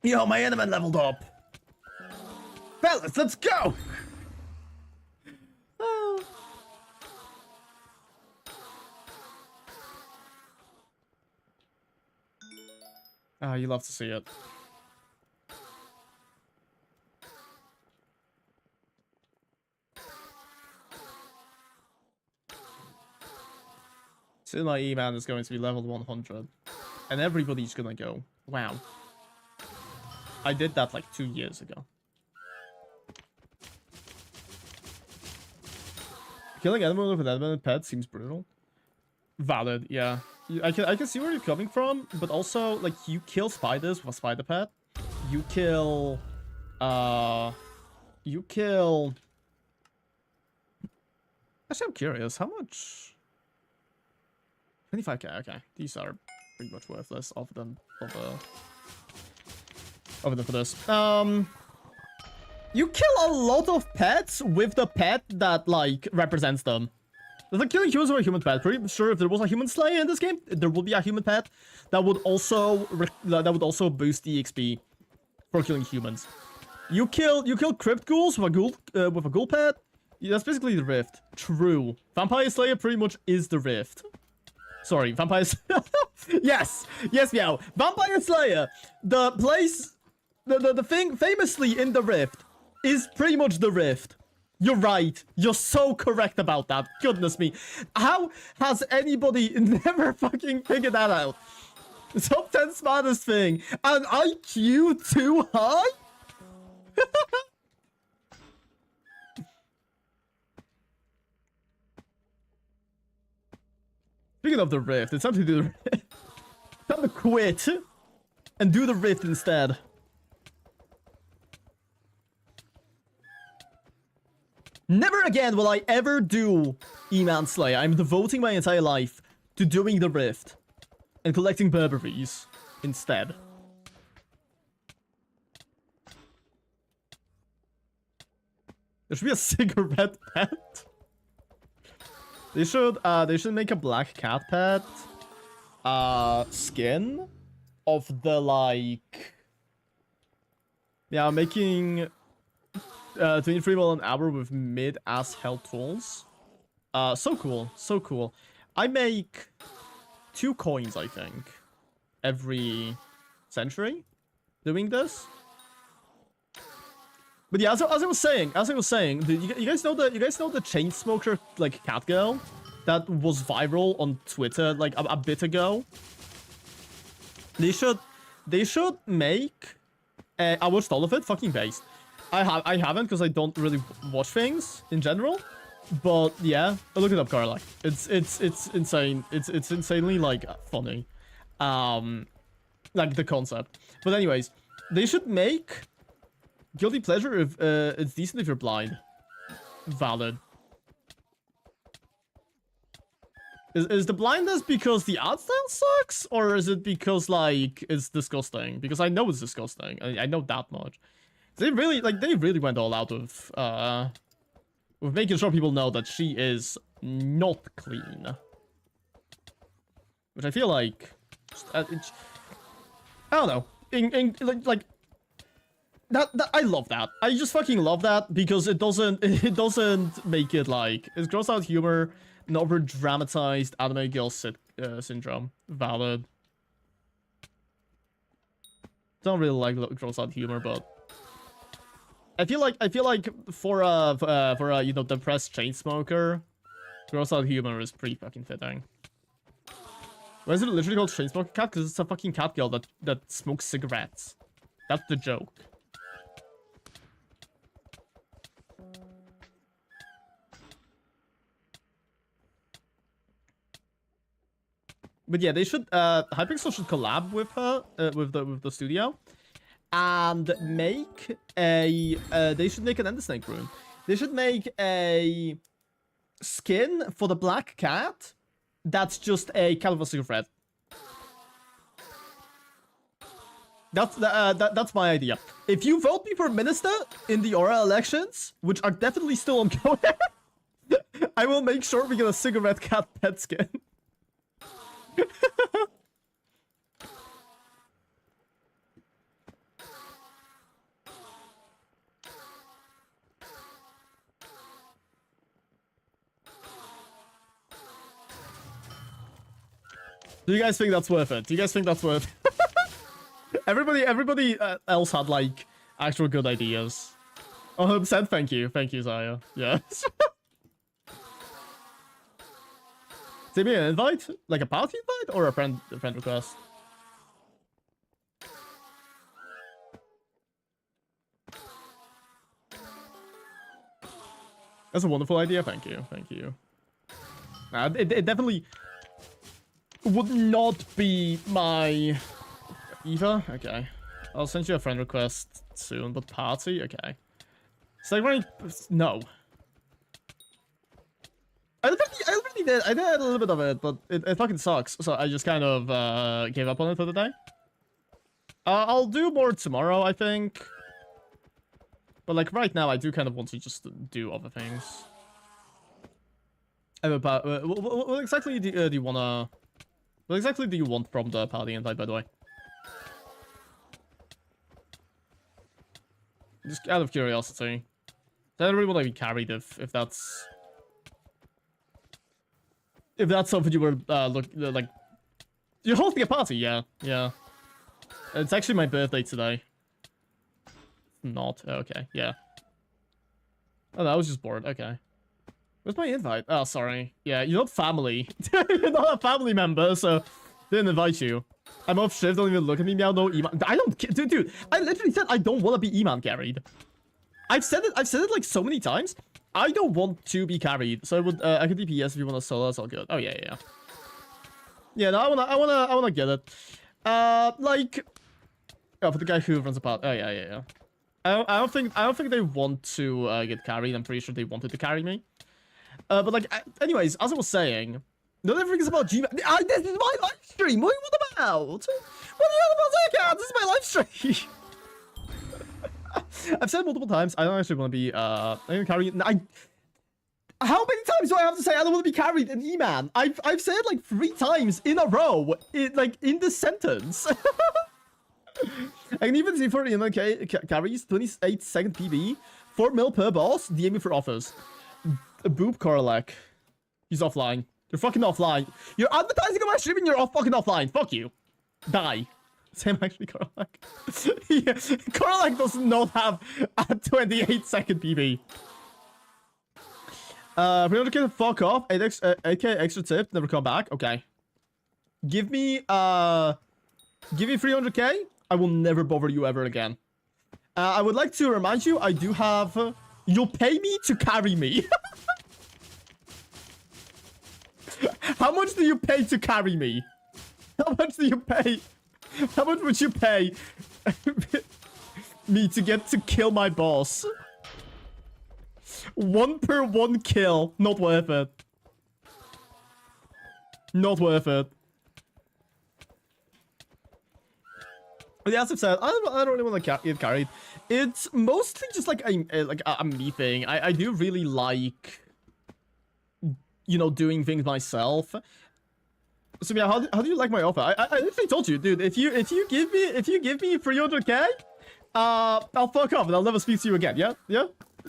Speaker 1: Yo, my enemy leveled up! Fellas, let's go! Ah, you love to see it. So my eman is going to be leveled 100. And everybody's gonna go, wow. I did that like 2 years ago. Killing animals with an animated pet seems brutal. Valid, yeah. I can see where you're coming from, but also, like, you kill spiders with a spider pet. You kill... You kill... Actually, I'm curious. How much... 25k, okay. These are pretty much worthless other than for this. You kill a lot of pets with the pet that, like, represents them. It's like killing humans with a human pet. Pretty sure if there was a human slayer in this game, there would be a human pet that would also boost the XP for killing humans. You kill crypt ghouls with a ghoul pet. Yeah, that's basically the rift. True. Vampire Slayer pretty much is the rift. Sorry, Vampire. Yes, Meow. Vampire Slayer. The place, the thing famously in the rift is pretty much the rift. You're right. You're so correct about that. Goodness me. How has anybody never fucking figured that out? Top 10 smartest thing. An IQ too high? Speaking of the rift, it's time to do the rift. Time to quit and do the rift instead. Never again will I ever do Eman Slayer. I'm devoting my entire life to doing the rift and collecting Burberries. instead. There should be a cigarette pet. They should make a black cat pet. Skin of the, like... Yeah, making 23 mil an hour with mid-ass health tools. So cool, so cool. I make 2 coins, I think, every century doing this. But yeah, as I was saying, you guys know the chain smoker like cat girl that was viral on Twitter like a bit ago. They should make. I watched all of it, fucking based. I haven't because I don't really watch things in general. But yeah, look it up, Carla. It's insane. It's insanely like funny, like the concept. But anyways, they should make guilty pleasure if it's decent if you're blind. Valid. Is the blindness because the art style sucks, or is it because like it's disgusting? Because I know it's disgusting. I know that much. They really went all out with making sure people know that she is not clean. Which I feel like I don't know. Like that I love that. I just fucking love that because it doesn't make it like it's gross out humor, an over dramatized anime girl syndrome. Valid. Don't really like gross out humor, but I feel like for a you know, depressed chain smoker, gross out humor is pretty fucking fitting. Why is it literally called chain smoker cat? Because it's a fucking cat girl that smokes cigarettes. That's the joke. But yeah, they should Hypixel should collab with her with the studio and make a they should make an Ender Snake rune. They should make a skin for the black cat that's just a cat with a cigarette. That's my idea. If you vote me for minister in the Aura elections, which are definitely still ongoing, I will make sure we get a cigarette cat pet skin. Do you guys think that's worth it? Do you guys think that's worth it? Everybody else had like actual good ideas. 100%. Thank you, Zaya. Yes. Send me an invite, like a party invite, or a friend request. That's a wonderful idea. Thank you. It definitely would not be my Eva. Okay, I'll send you a friend request soon. But party, okay. It's like right? No. I already did. I did a little bit of it, but it fucking sucks. So I just kind of gave up on it for the day. I'll do more tomorrow, I think. But like right now, I do kind of want to just do other things. What exactly do you wanna? What exactly do you want from the party invite, by the way? Just out of curiosity. I don't really want to be carried if that's something you were like. You're hosting a party, yeah. It's actually my birthday today. Not okay, yeah. Oh, I was just bored. Okay. Where's my invite? Oh, sorry. Yeah, you're not family. You're not a family member, so didn't invite you. I'm off shift. Don't even look at me, Meow. No, eman. I don't, dude. I literally said I don't want to be eman carried. I've said it like so many times. I don't want to be carried. So I could DPS if you want to solo. That's all good. Oh yeah. Yeah, no, I wanna get it. Like, oh, for the guy who runs a part. Oh yeah. I don't think they want to get carried. I'm pretty sure they wanted to carry me. But like, anyways, as I was saying, Not everything's about Gmail. This is my live stream. What are you on about? What are you on about? This is my live stream. I've said multiple times, I don't actually want to be, I'm gonna carry. How many times do I have to say I don't want to be carried in eman? I've said like 3 times in a row, in this sentence. I can even see for eman carries 28-second PB, 4 mil per boss, DM me for offers. Boop Korlek. He's offline. You're fucking offline. You're advertising on my stream and you're fucking offline. Fuck you. Die. Same actually, Korlek. Yeah, Korlek does not have a 28-second PB. 300k, fuck off. 8k extra tip, never come back. Okay. Give me 300k. I will never bother you ever again. I would like to remind you, I do have... you'll pay me to carry me. How much do you pay to carry me? How much do you pay? How much would you pay me to get to kill my boss? 1 per 1 kill. Not worth it. Not worth it. But yeah, as I've said, I don't really want to get carried. It's mostly just like a me thing. I do really like, you know, doing things myself. So yeah, how do you like my offer? I literally told you, dude. If you give me 300k, I'll fuck off and I'll never speak to you again. Yeah, yeah.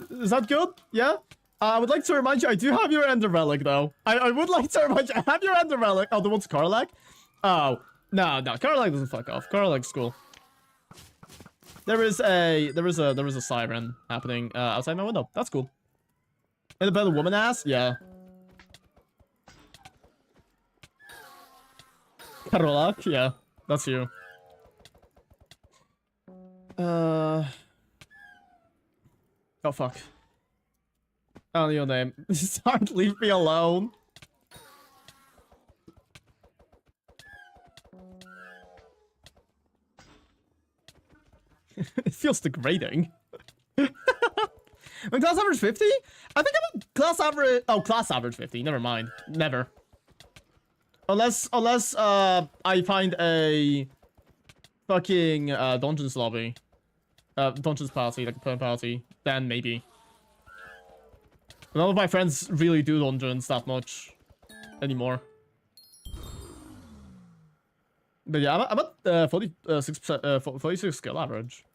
Speaker 1: Is that good? Yeah. I would like to remind you, I do have your Ender Relic though. I would like to remind you, I have your Ender Relic. Oh, the one's Karlak? Oh, no, Karlak doesn't fuck off. Karlak's cool. There is a siren happening outside my window. That's cool. And about a woman ass? Yeah. Karlak? Yeah, that's you. Oh fuck. I don't know your name. Start, leave me alone. It feels degrading. When class average 50? I think I'm a class average... oh, class average 50. Never mind. Never. Unless I find a fucking dungeons lobby. Dungeons party, like a perm party. Then maybe. But none of my friends really do dungeons that much anymore. But yeah, I'm at 46 skill average.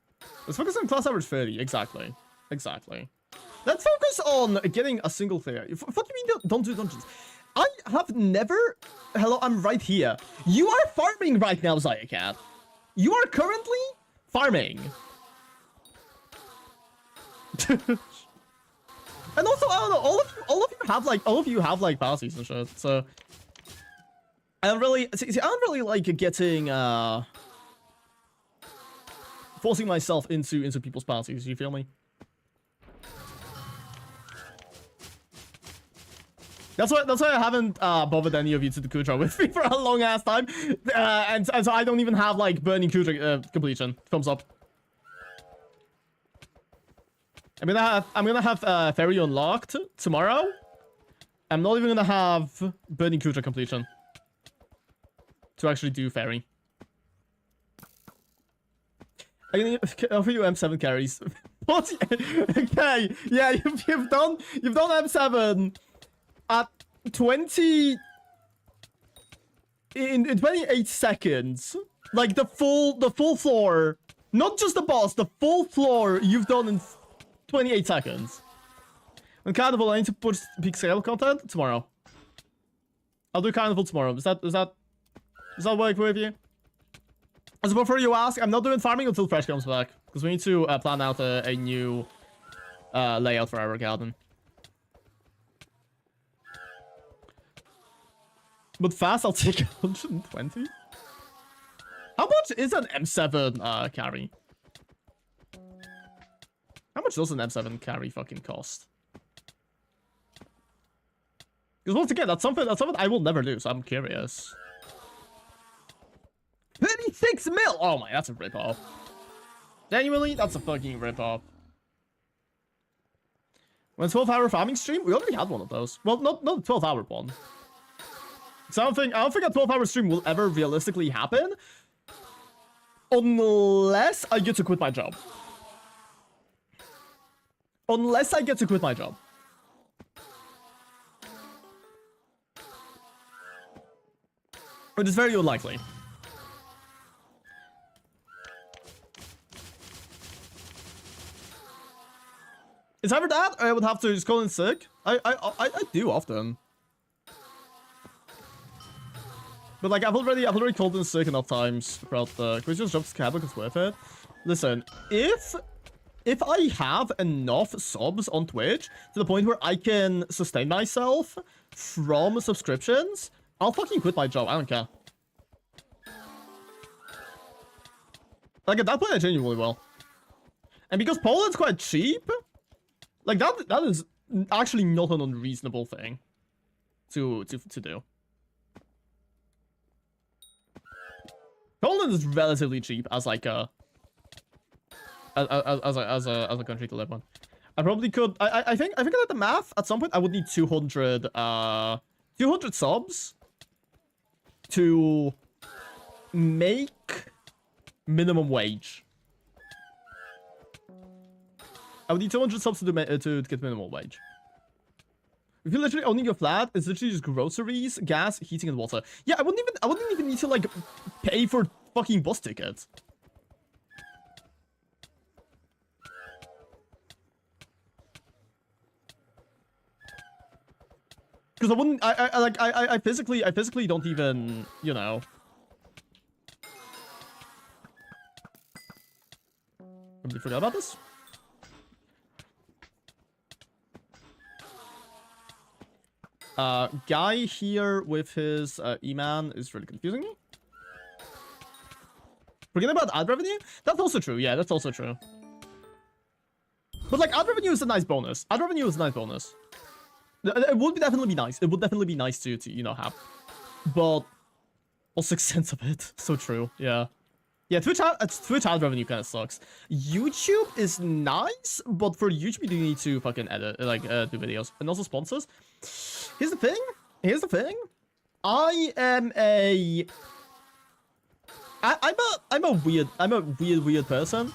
Speaker 1: Let's focus on class average 30. Exactly. Exactly. Let's focus on getting a single player. What do you mean don't do dungeons? I have never... hello, I'm right here. You are farming right now, Zayacat. You are currently farming. And also, I don't know, all of you have like passes and shit, so I don't really see, I don't really like getting forcing myself into people's parties, you feel me? That's why I haven't bothered any of you to do Kudra with me for a long ass time, and so I don't even have like burning Kudra completion. Thumbs up. I'm gonna have Ferry unlocked tomorrow. I'm not even gonna have Burning Kutra completion to actually do Ferry. I'm gonna offer you M7 carries. What? Okay, yeah, you've done M7 at 20 in 28 seconds. Like the full floor, not just the boss, the full floor you've done in 28 seconds. On Carnival, I need to push peak scale content tomorrow. I'll do Carnival tomorrow. Does that work with you? As before you ask, I'm not doing farming until Fresh comes back, because we need to plan out a new layout for our garden. But fast, I'll take 120. How much is an M7 carry? How much does an M7 carry fucking cost? Because once again, that's something I will never do, so I'm curious. 36 mil! Oh my, that's a ripoff. Genuinely, that's a fucking ripoff. When 12-hour farming stream, we already had one of those. Well, not a 12-hour one. So I don't think a 12-hour stream will ever realistically happen. Unless I get to quit my job. Unless I get to quit my job. Which is very unlikely. It's either that, or I would have to just call in sick. I do often. But like I've already called in sick enough times throughout the. Can we just jump to Skyblock? It's worth it. Listen, if I have enough subs on Twitch to the point where I can sustain myself from subscriptions, I'll fucking quit my job. I don't care. Like at that point, I genuinely will. And because Poland's quite cheap, like that is actually not an unreasonable thing to do. Poland is relatively cheap as like a as a country to live on. I probably could. I think I did the math. At some point, I would need 200 subs to make minimum wage. I would need 200 subs to get minimum wage. If you're literally owning your flat, it's literally just groceries, gas, heating, and water. Yeah, I wouldn't even need to like pay for fucking bus tickets. Because I physically don't even, you know. Completely forgot about this. Guy here with his eman is really confusing me. Forget about ad revenue? That's also true. Yeah, that's also true. But like ad revenue is a nice bonus. Ad revenue is a nice bonus. It would definitely be nice. It would definitely be nice to you know have. But also 6 cents of it. So true. Yeah. Yeah, Twitch ad revenue kind of sucks. YouTube is nice, but for YouTube you do need to fucking edit, like do videos, and also sponsors. Here's the thing. I'm a weird person.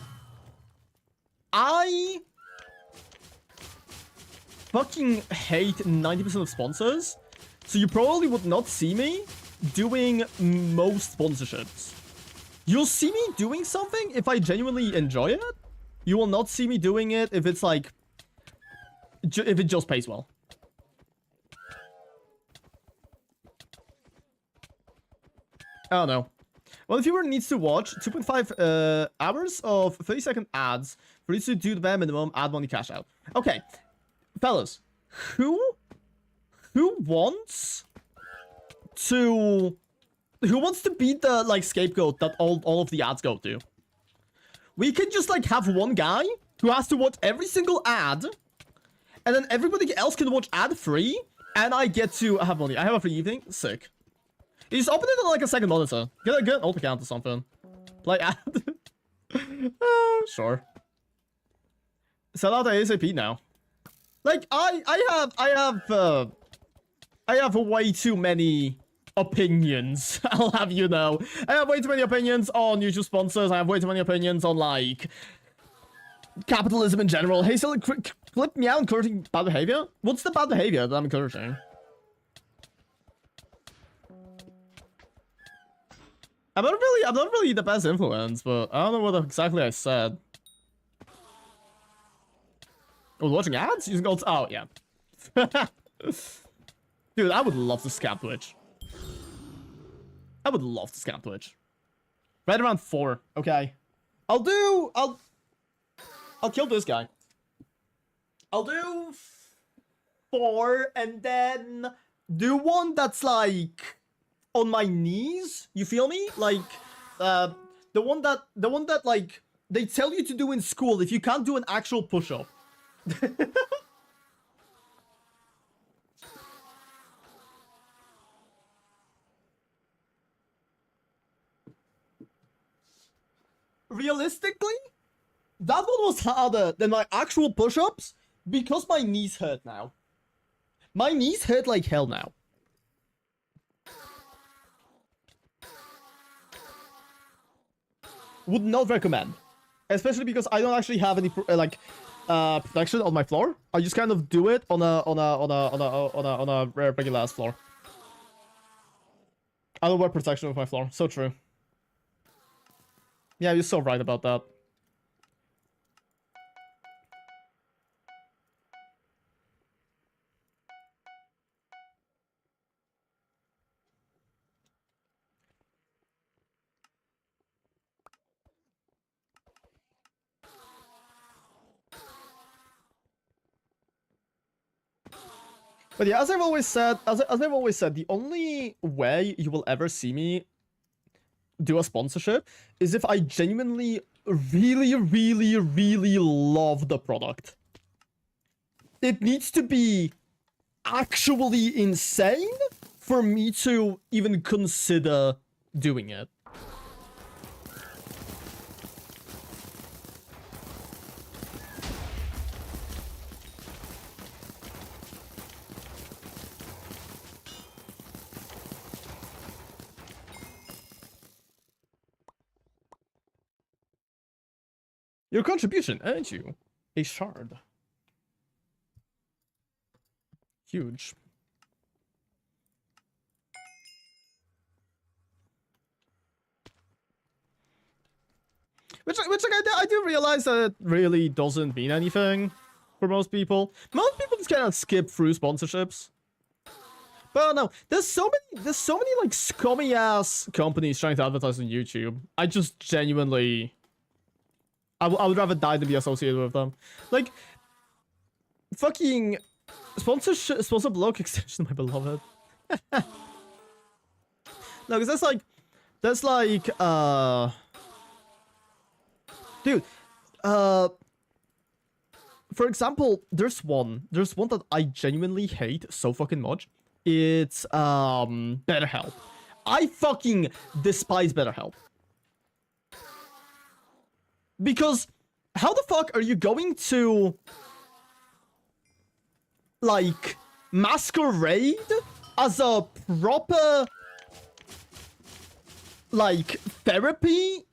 Speaker 1: I fucking hate 90% of sponsors, so you probably would not see me doing most sponsorships. You'll see me doing something if I genuinely enjoy it. You will not see me doing it if it's like... if it just pays well. I don't know. Well, the viewer needs to watch 2.5 hours of 30-second ads for you to do the bare minimum ad money cash out. Okay. Fellas, who wants to be the like scapegoat that all of the ads go to? We can just like have one guy who has to watch every single ad, and then everybody else can watch ad free, and I get to have money. I have a free evening. Sick. You just open it on like a second monitor. Get an alt account or something. Like ad. Sure. Sell out ASAP now. Like I have way too many opinions. I'll have you know. I have way too many opinions on YouTube sponsors. I have way too many opinions on like capitalism in general. Hey, so clip Meow encouraging bad behavior. What's the bad behavior that I'm encouraging? I'm not really the best influence, but I don't know what exactly I said. Oh, watching ads? Using alt? Oh, yeah. Dude, I would love to scam Twitch. I would love to scam Twitch. Right around 4. Okay. I'll kill this guy. I'll do 4 and then do one that's like on my knees. You feel me? Like the one that like they tell you to do in school if you can't do an actual push-up. Realistically, that one was harder than my actual push-ups because my knees hurt now. My knees hurt like hell now. would not recommend. Especially because I don't actually have any protection on my floor. I just kind of do it on a regular ass floor. I don't wear protection with my floor. So true. Yeah, you're so right about that. But yeah, as I've always said, the only way you will ever see me do a sponsorship is if I genuinely really love the product. It needs to be actually insane for me to even consider doing it. Your contribution earned you a shard. Huge. Which I do realize that it really doesn't mean anything for most people. Most people just kind of skip through sponsorships. But no, there's so many like scummy ass companies trying to advertise on YouTube. I just genuinely, I would rather die than be associated with them. Like, fucking sponsor block extension, my beloved. No, because that's like, dude, for example, there's one that I genuinely hate so fucking much. It's BetterHelp. I fucking despise BetterHelp. Because how the fuck are you going to like masquerade as a proper like therapy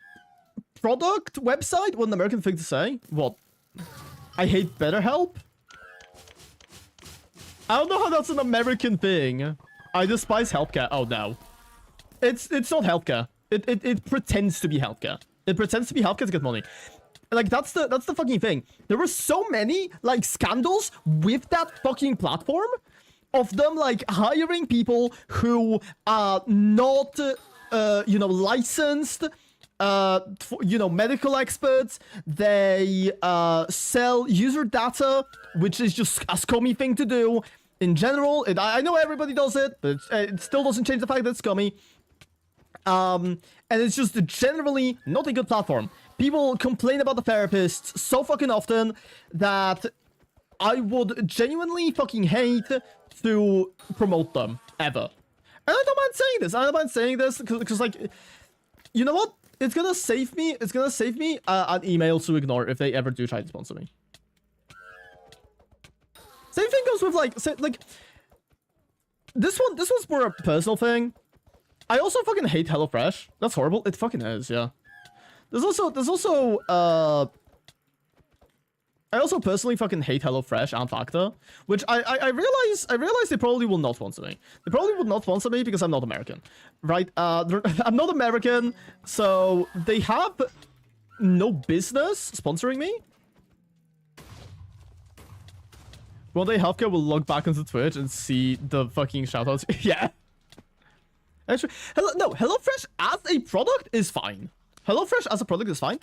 Speaker 1: product website? What an American thing to say. What? I hate BetterHelp? I don't know how that's an American thing. I despise healthcare. Oh no. It's not healthcare. It pretends to be healthcare. It pretends to be healthcare to get money. Like, that's the fucking thing. There were so many, like, scandals with that fucking platform of them, like, hiring people who are not, you know, licensed, you know, medical experts. They sell user data, which is just a scummy thing to do. In general, I know everybody does it, but it still doesn't change the fact that it's scummy. And it's just generally not a good platform. People complain about the therapists so fucking often that I would genuinely fucking hate to promote them, ever. And I don't mind saying this. I don't mind saying this because like, you know what? It's gonna save me. It's gonna save me an email to ignore if they ever do try to sponsor me. Same thing goes with like, this one's more a personal thing. I also fucking hate HelloFresh. That's horrible. It fucking is, yeah. There's also I also personally fucking hate HelloFresh and Factor, which I realize they probably will not sponsor me. They probably would not sponsor me because I'm not American, right? I'm not American, so they have no business sponsoring me. One day healthcare will log back into Twitch and see the fucking shoutouts. Yeah. Actually, HelloFresh as a product is fine. HelloFresh as a product is fine.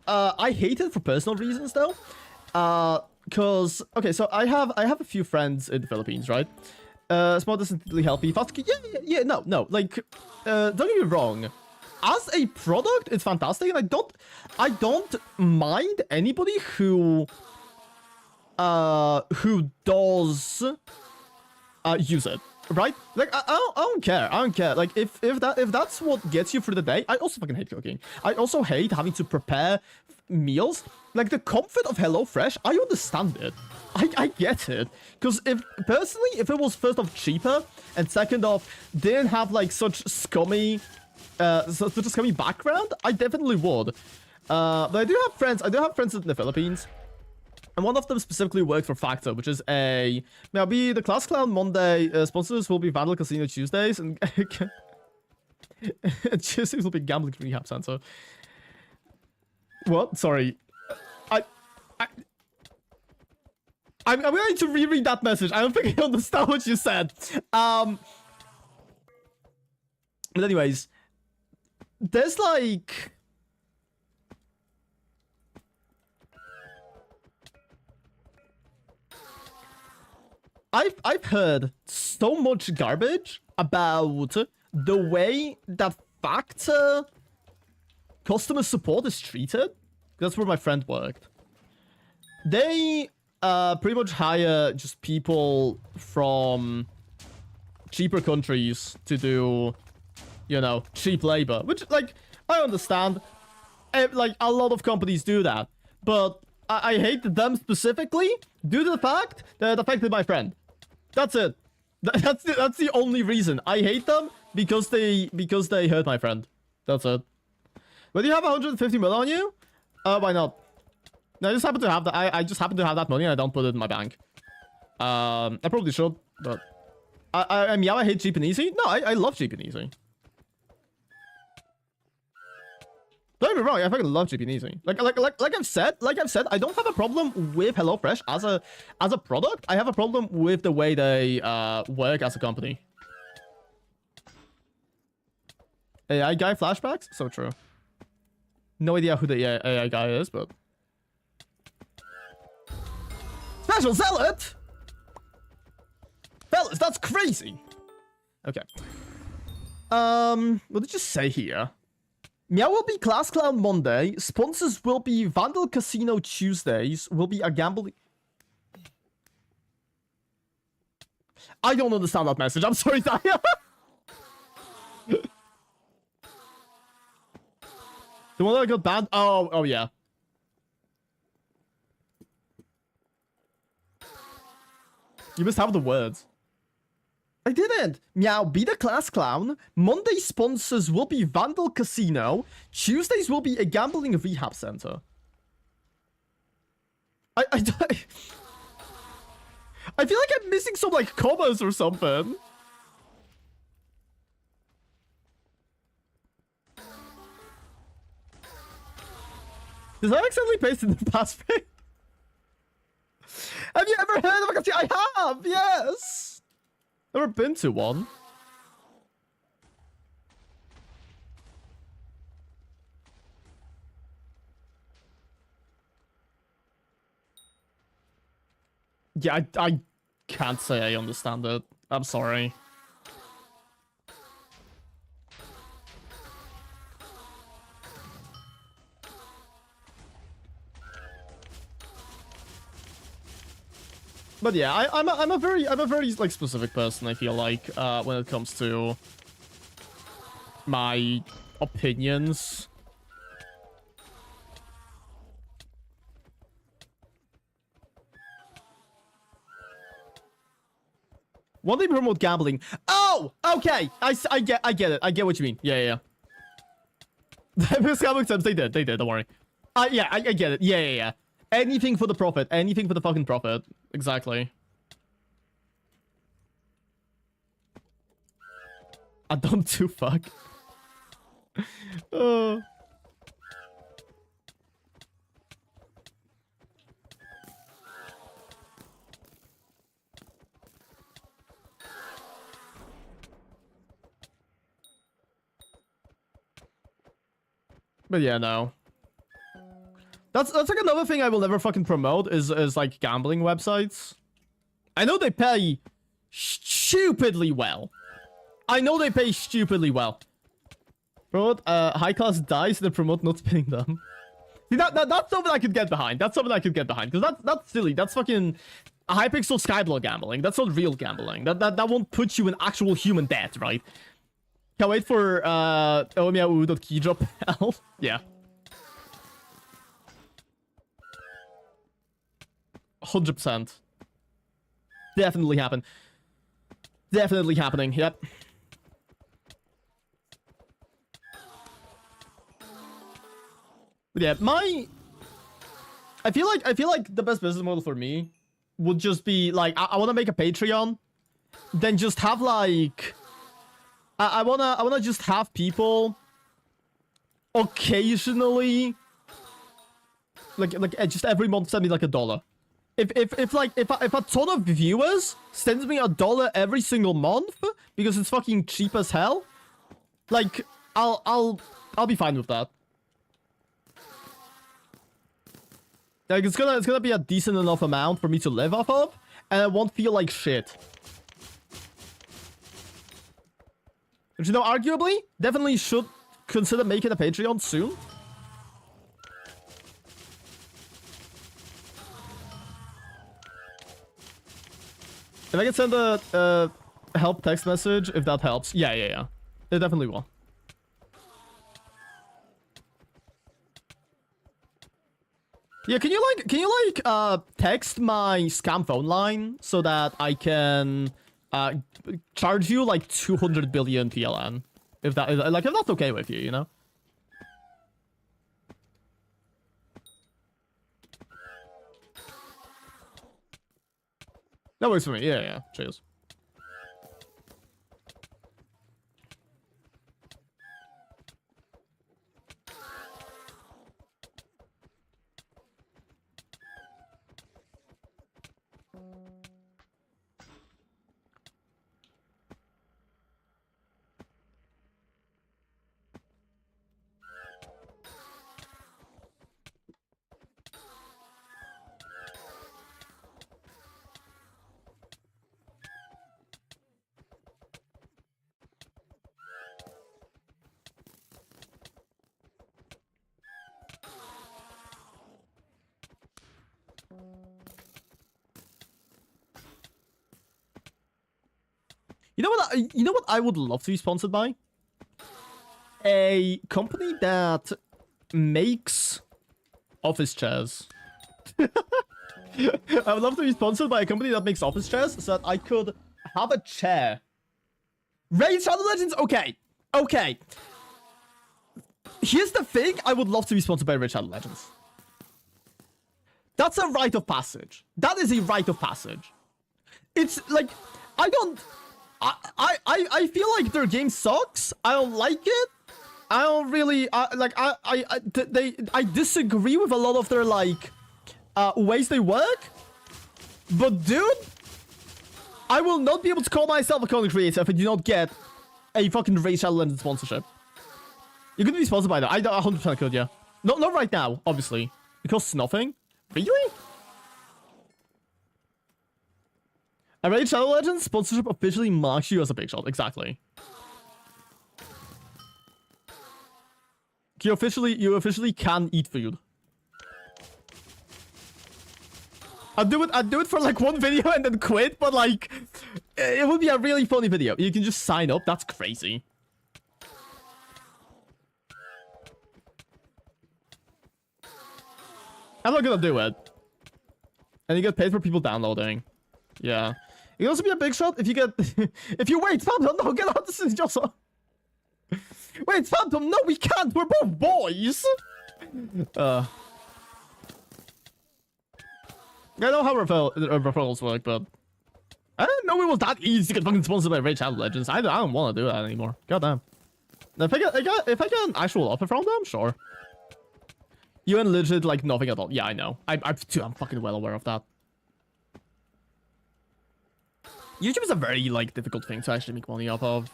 Speaker 1: I hate it for personal reasons though. Cause okay, so I have a few friends in the Philippines, right? Small, decently healthy, fast. Yeah. No. Like, don't get me wrong. As a product, it's fantastic, and I don't mind anybody who does use it, right? Like, I don't care. Like, if that's what gets you through the day. I also fucking hate cooking. I also hate having to prepare meals. Like, the comfort of HelloFresh, I understand it. I get it. Because if it was first off cheaper, and second off, didn't have like such scummy so just give me background, I definitely would. But I do have friends in the Philippines. And one of them specifically worked for Factor, which is a... Now, be the Class Clown Monday. Sponsors will be Vandal Casino Tuesdays. And Tuesdays will be Gambling Rehab Center. What? Sorry. I'm going to reread that message. I don't think I understand what you said. But anyways. There's like... I've heard so much garbage about the way that Factor customer support is treated. That's where my friend worked. They pretty much hire just people from cheaper countries to do, you know, cheap labor, which, like, I understand. Like, a lot of companies do that, but I hate them specifically due to the fact that it affected my friend. That's it. That's the only reason. I hate them because they hurt my friend. That's it. But you have 150 mil on you? Why not? No, I just happen to have that. I just happen to have that money and I don't put it in my bank. I probably should, but Meow, I hate cheap and easy. No, I love cheap and easy. Don't get me wrong, I fucking love cheap and easy. Like I've said, I don't have a problem with HelloFresh as a product. I have a problem with the way they work as a company. AI guy flashbacks? So true. No idea who the AI guy is, but... Special Zealot? Fellas, that's crazy! Okay. What did you say here? Meow will be Class Clown Monday. Sponsors will be Vandal Casino Tuesdays. Will be a gambling... I don't understand that message. I'm sorry, Daya. The one that got banned? Oh yeah. You must have the words. I didn't. Meow, be the Class Clown. Monday sponsors will be Vandal Casino. Tuesdays will be a gambling rehab center. I feel like I'm missing some, like, commas or something. Does that accidentally paste in the password? Have you ever heard of a casino? I have, yes. Never been to one. Yeah, I can't say I understand it. I'm sorry. But yeah, I'm a very like specific person, I feel like, when it comes to my opinions. Why do they promote gambling? Oh, okay. I get it. I get what you mean. Yeah. Gambling times, they did. Don't worry. Yeah, I get it. Yeah. Anything for the profit. Anything for the fucking profit. Exactly. I don't do fuck. But yeah, no. That's like another thing I will never fucking promote is like gambling websites. I know they pay stupidly well. Promote high class dice and then promote not spinning them. See, that's something I could get behind. Because that's silly. That's fucking Hypixel Skyblock gambling. That's not real gambling. That won't put you in actual human debt, right? Can't wait for Meow.keydrop. Yeah. 100%. Definitely happen. Definitely happening. Yep. But yeah, I feel like the best business model for me would just be like I want to make a Patreon, then just have like I wanna just have people occasionally like just every month send me like $1. If a ton of viewers sends me $1 every single month because it's fucking cheap as hell, like I'll be fine with that. Like it's gonna be a decent enough amount for me to live off of, and I won't feel like shit. But you know, arguably, definitely should consider making a Patreon soon. If I can send a help text message, if that helps. Yeah. It definitely will. Yeah, can you text my scam phone line so that I can charge you like 200 billion PLN? If that's okay with you, you know? That works for me. Yeah. Cheers. You know what I would love to be sponsored by? A company that makes office chairs. I would love to be sponsored by a company that makes office chairs so that I could have a chair. Raid Shadow Legends? Okay. Here's the thing. I would love to be sponsored by Raid Shadow Legends. That's a rite of passage. That is a rite of passage. It's like, I feel like their game sucks. I don't like it. I don't really I disagree with a lot of their like ways they work. But dude, I will not be able to call myself a content creator if I do not get a fucking Raid Shadow Legends sponsorship. You could be sponsored by that. I 100% could, yeah. Not right now, obviously. It costs nothing. Really? A Raid Shadow Legends sponsorship officially marks you as a big shot. Exactly. You officially can eat food. I'd do it for like one video and then quit, but like it would be a really funny video. You can just sign up. That's crazy. I'm not gonna do it. And you get paid for people downloading. Yeah. You can also be a big shot if you get if you wait, Phantom, no, get out, this is just wait, Phantom, no, we can't, we're both boys. I know how referrals work, but I didn't know it was that easy to get fucking sponsored by Raid Shadow Legends. I don't want to do that anymore. Goddamn. If I get an actual offer from them, sure. You and legit like nothing at all. Yeah, I know. I'm fucking well aware of that. YouTube is a very like difficult thing to actually make money off of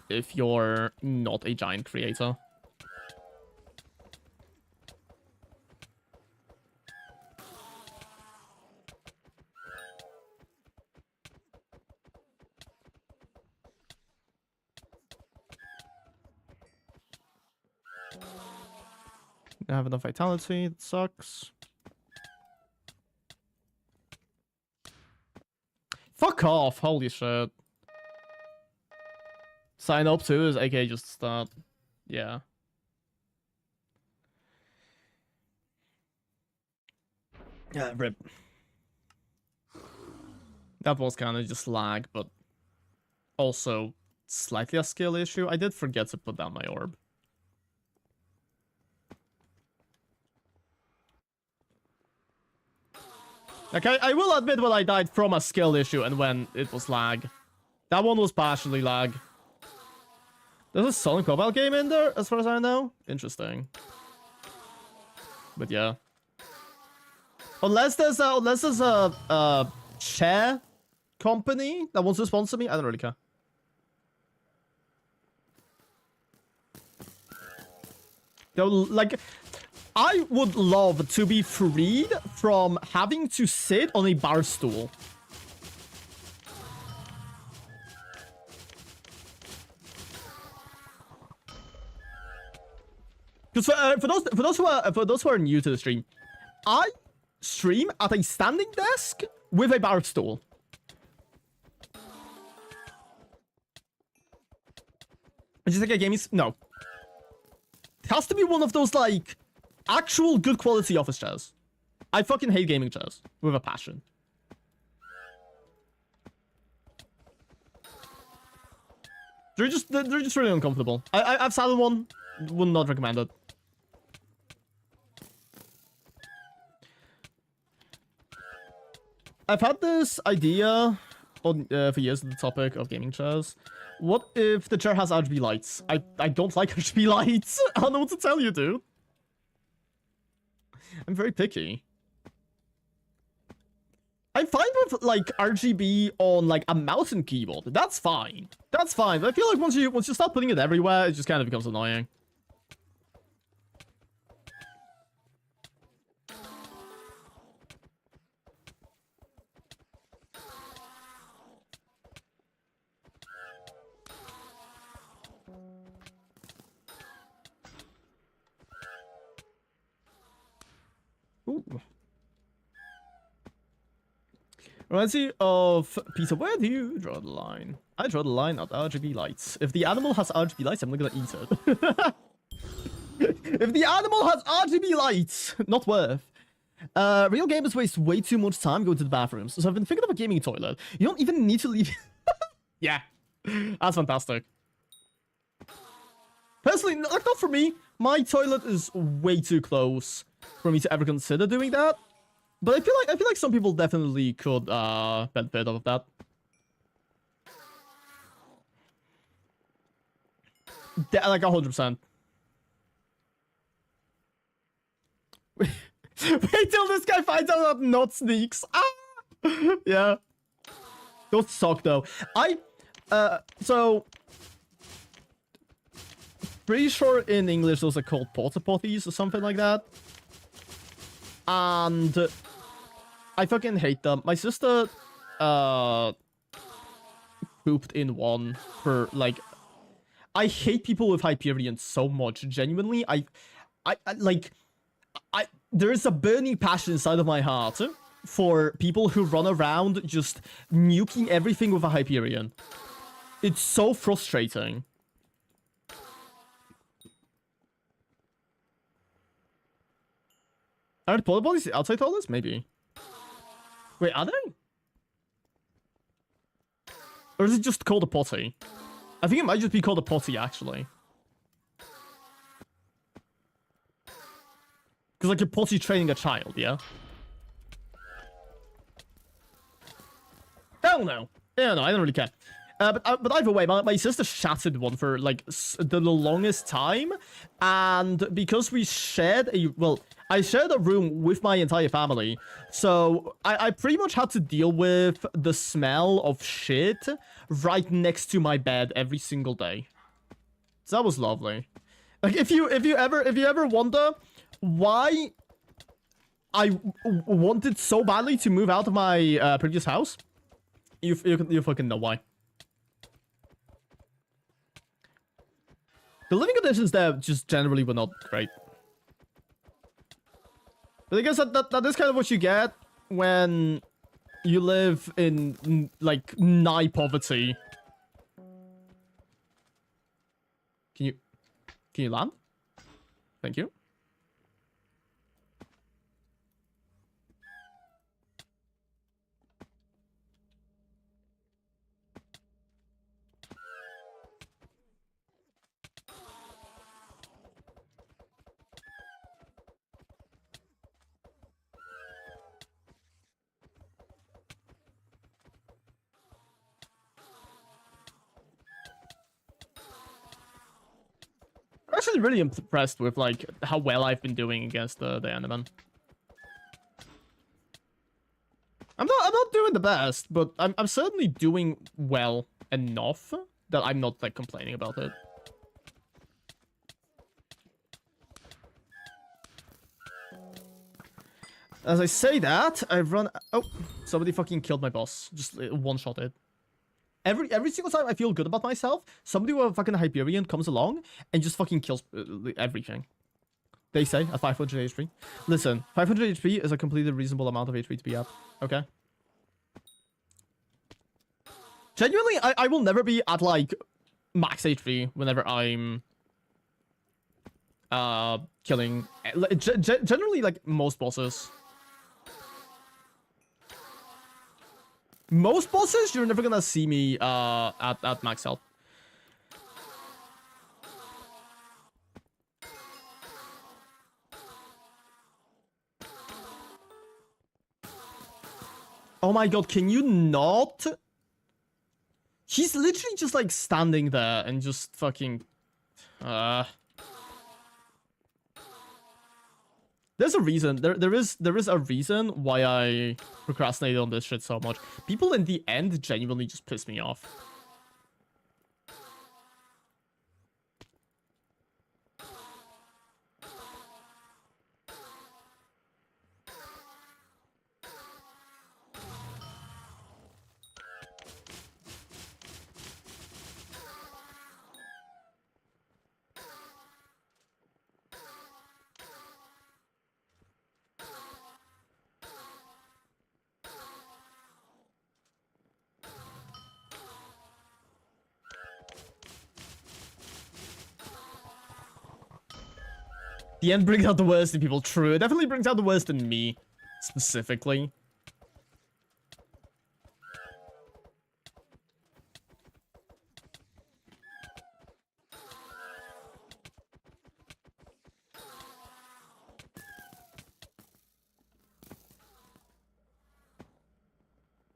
Speaker 1: if you're not a giant creator. I have enough vitality. That sucks. Fuck off. Holy shit. Sign up too is AK just start. Yeah. Yeah, rip. That was kind of just lag, but also slightly a skill issue. I did forget to put down my orb. Okay, I will admit when I died from a skill issue and when it was lag. That one was partially lag. There's a Sonic mobile game in there, as far as I know. Interesting. But yeah. Unless there's a share company that wants to sponsor me, I don't really care. Though, like, I would love to be freed from having to sit on a bar stool. Because for those who are new to the stream, I stream at a standing desk with a bar stool. Is it like a gaming? No. It has to be one of those, like, actual good quality office chairs. I fucking hate gaming chairs with a passion. They're just really uncomfortable. I've sat in one. Would not recommend it. I've had this idea on for years on the topic of gaming chairs. What if the chair has RGB lights? I don't like RGB lights. I don't know what to tell you, dude. I'm very picky. I'm fine with like RGB on like a mouse and keyboard. That's fine. That's fine. But I feel like once you start putting it everywhere, it just kind of becomes annoying. Ooh. Reminds me of Peter. Where do you draw the line? I draw the line at RGB lights. If the animal has RGB lights, I'm not gonna eat it. If the animal has RGB lights, not worth. Real gamers waste way too much time going to the bathrooms. So I've been thinking of a gaming toilet. You don't even need to leave. Yeah, that's fantastic. Personally, like, not for me. My toilet is way too close for me to ever consider doing that. But I feel like some people definitely could benefit off of that. Like 100%. Wait till this guy finds out that not sneaks. Ah! Yeah. Those suck though. So pretty sure in English those are called porta potties or something like that. And I fucking hate them. My sister pooped in one for like, I hate people with Hyperion so much. Genuinely, there is a burning passion inside of my heart for people who run around just nuking everything with a Hyperion. It's so frustrating. Are the porta potties outside toilets? Maybe. Wait, are they? Or is it just called a potty? I think it might just be called a potty, actually. Because, like, you're potty training a child, yeah? Hell no. Yeah, no, I don't really care. But either way, my sister shattered one for, like, the longest time. And because we shared I shared a room with my entire family. So I pretty much had to deal with the smell of shit right next to my bed every single day. So that was lovely. Like, if you ever wonder why I wanted so badly to move out of my previous house, you fucking know why. The living conditions there just generally were not great. But I guess that is kind of what you get when you live in, like, nigh poverty. Can you land? Thank you. actually really impressed with like how well I've been doing against the eman. I'm not doing the best, but I'm certainly doing well enough that I'm not like complaining about it. As I say that, I've run. Oh, somebody fucking killed my boss. Just one-shot it. Every single time I feel good about myself, somebody with a fucking Hyperion comes along and just fucking kills everything. They say at 500 HP. Listen, 500 HP is a completely reasonable amount of HP to be at. Okay. Genuinely, I will never be at like max HP whenever I'm killing generally like most bosses. Most bosses, you're never gonna see me at max health. Oh my god, can you not? He's literally just like standing there and just fucking There's a reason. There is a reason why I procrastinated on this shit so much. People in the end genuinely just piss me off. The end brings out the worst in people. True. It definitely brings out the worst in me, specifically.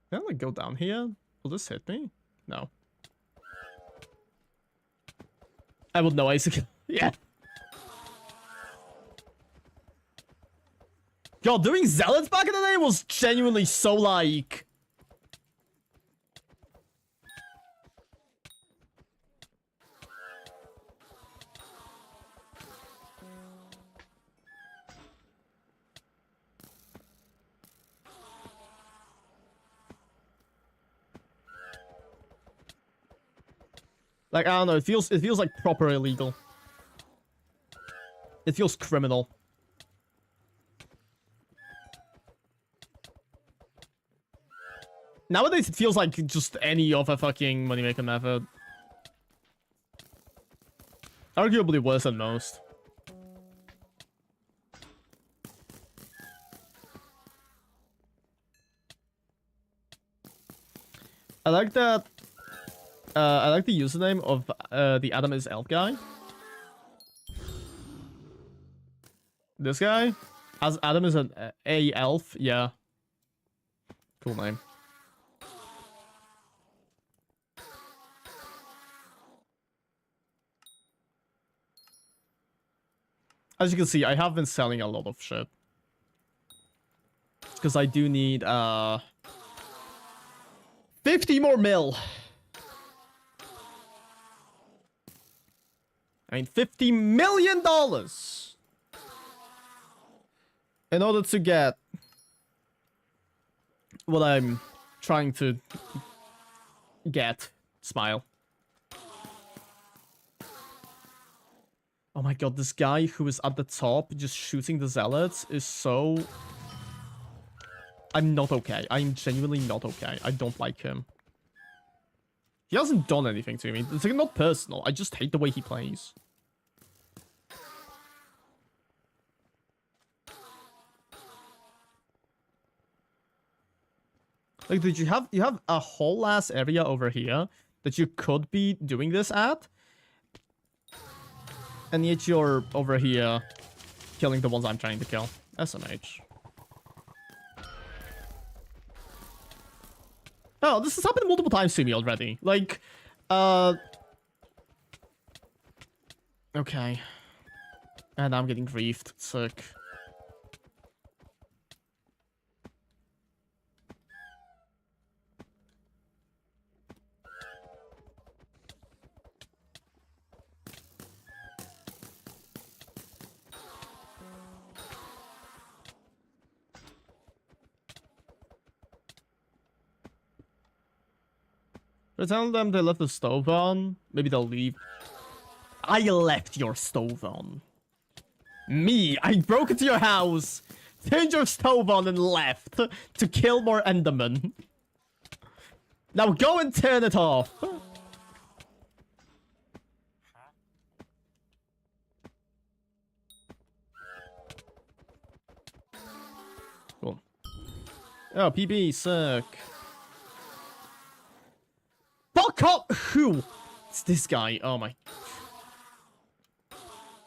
Speaker 1: Can I like go down here? Will this hit me? No. I would know Isaac. Yeah. Yo, doing zealots back in the day was genuinely so like... Like, I don't know, it feels like proper illegal. It feels criminal. Nowadays, it feels like just any other fucking moneymaker method. Arguably worse than most. I like that. I like the username of the Adam is Elf guy. This guy? As Adam is an A elf, yeah. Cool name. As you can see, I have been selling a lot of shit. Because I do need 50 more mil. I mean, $50 million in order to get what I'm trying to get. Smile. Oh my god, this guy who is at the top just shooting the zealots is so... I'm not okay. I'm genuinely not okay. I don't like him. He hasn't done anything to me. It's like not personal. I just hate the way he plays. Like, did you have a whole ass area over here that you could be doing this at? And yet you're over here killing the ones I'm trying to kill. SMH. Oh, this has happened multiple times to me already. Like, okay. And I'm getting griefed. Sick. I tell them they left the stove on. Maybe they'll leave. I left your stove on. Me, I broke into your house, turned your stove on and left to kill more Endermen. Now go and turn it off. Cool. Oh, PB, sick. Fuck up! Who? It's this guy. Oh my.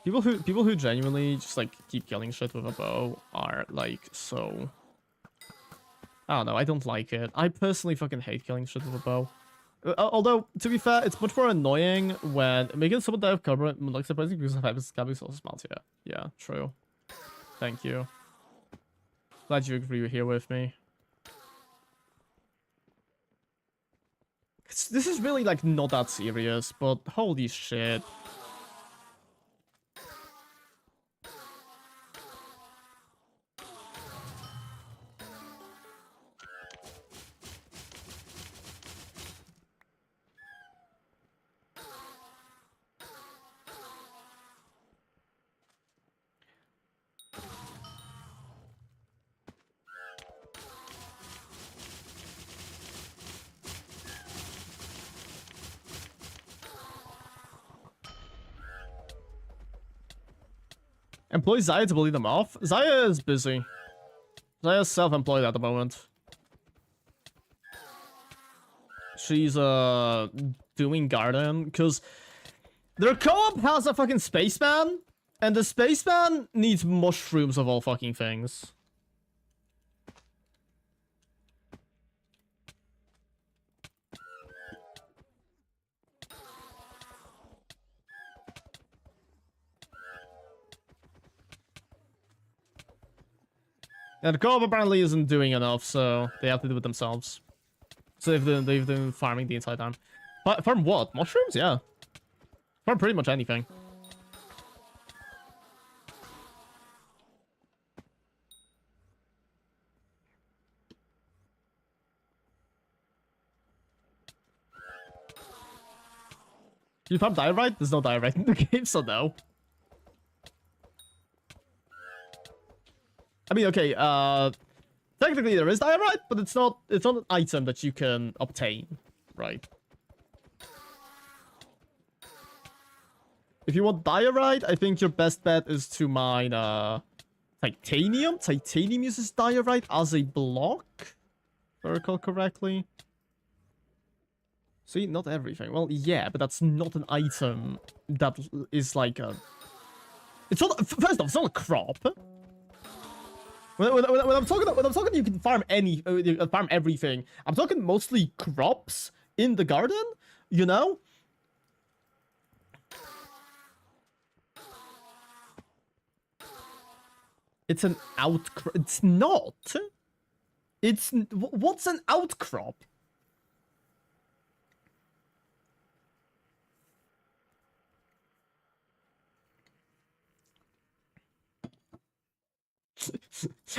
Speaker 1: People who genuinely just like keep killing shit with a bow are like so. I don't know. I don't like it. I personally fucking hate killing shit with a bow. Although to be fair, it's much more annoying when making someone die of cover like surprising because of Hypixel Skyblock so smart. Yeah, true. Thank you. Glad you agree here with me. This is really like not that serious, but holy shit. Employ Zaya to bully them off? Zaya is busy. Zaya's self-employed at the moment. She's doing garden because their co-op has a fucking spaceman, and the spaceman needs mushrooms of all fucking things. And the co-op apparently isn't doing enough, so they have to do it themselves. So they've been farming the entire time. Farm what? Mushrooms? Yeah. Farm pretty much anything. You farm diorite? There's no diorite in the game, so no. I mean, okay, technically there is diorite, but it's not an item that you can obtain, right? If you want diorite, I think your best bet is to mine titanium. Titanium uses diorite as a block, if I recall correctly. See, not everything. Well, yeah, but that's not an item that is like a... It's not... First off, it's not a crop. When I'm talking, you can farm farm everything. I'm talking mostly crops in the garden, you know? It's an outcrop. It's not. It's... What's an outcrop?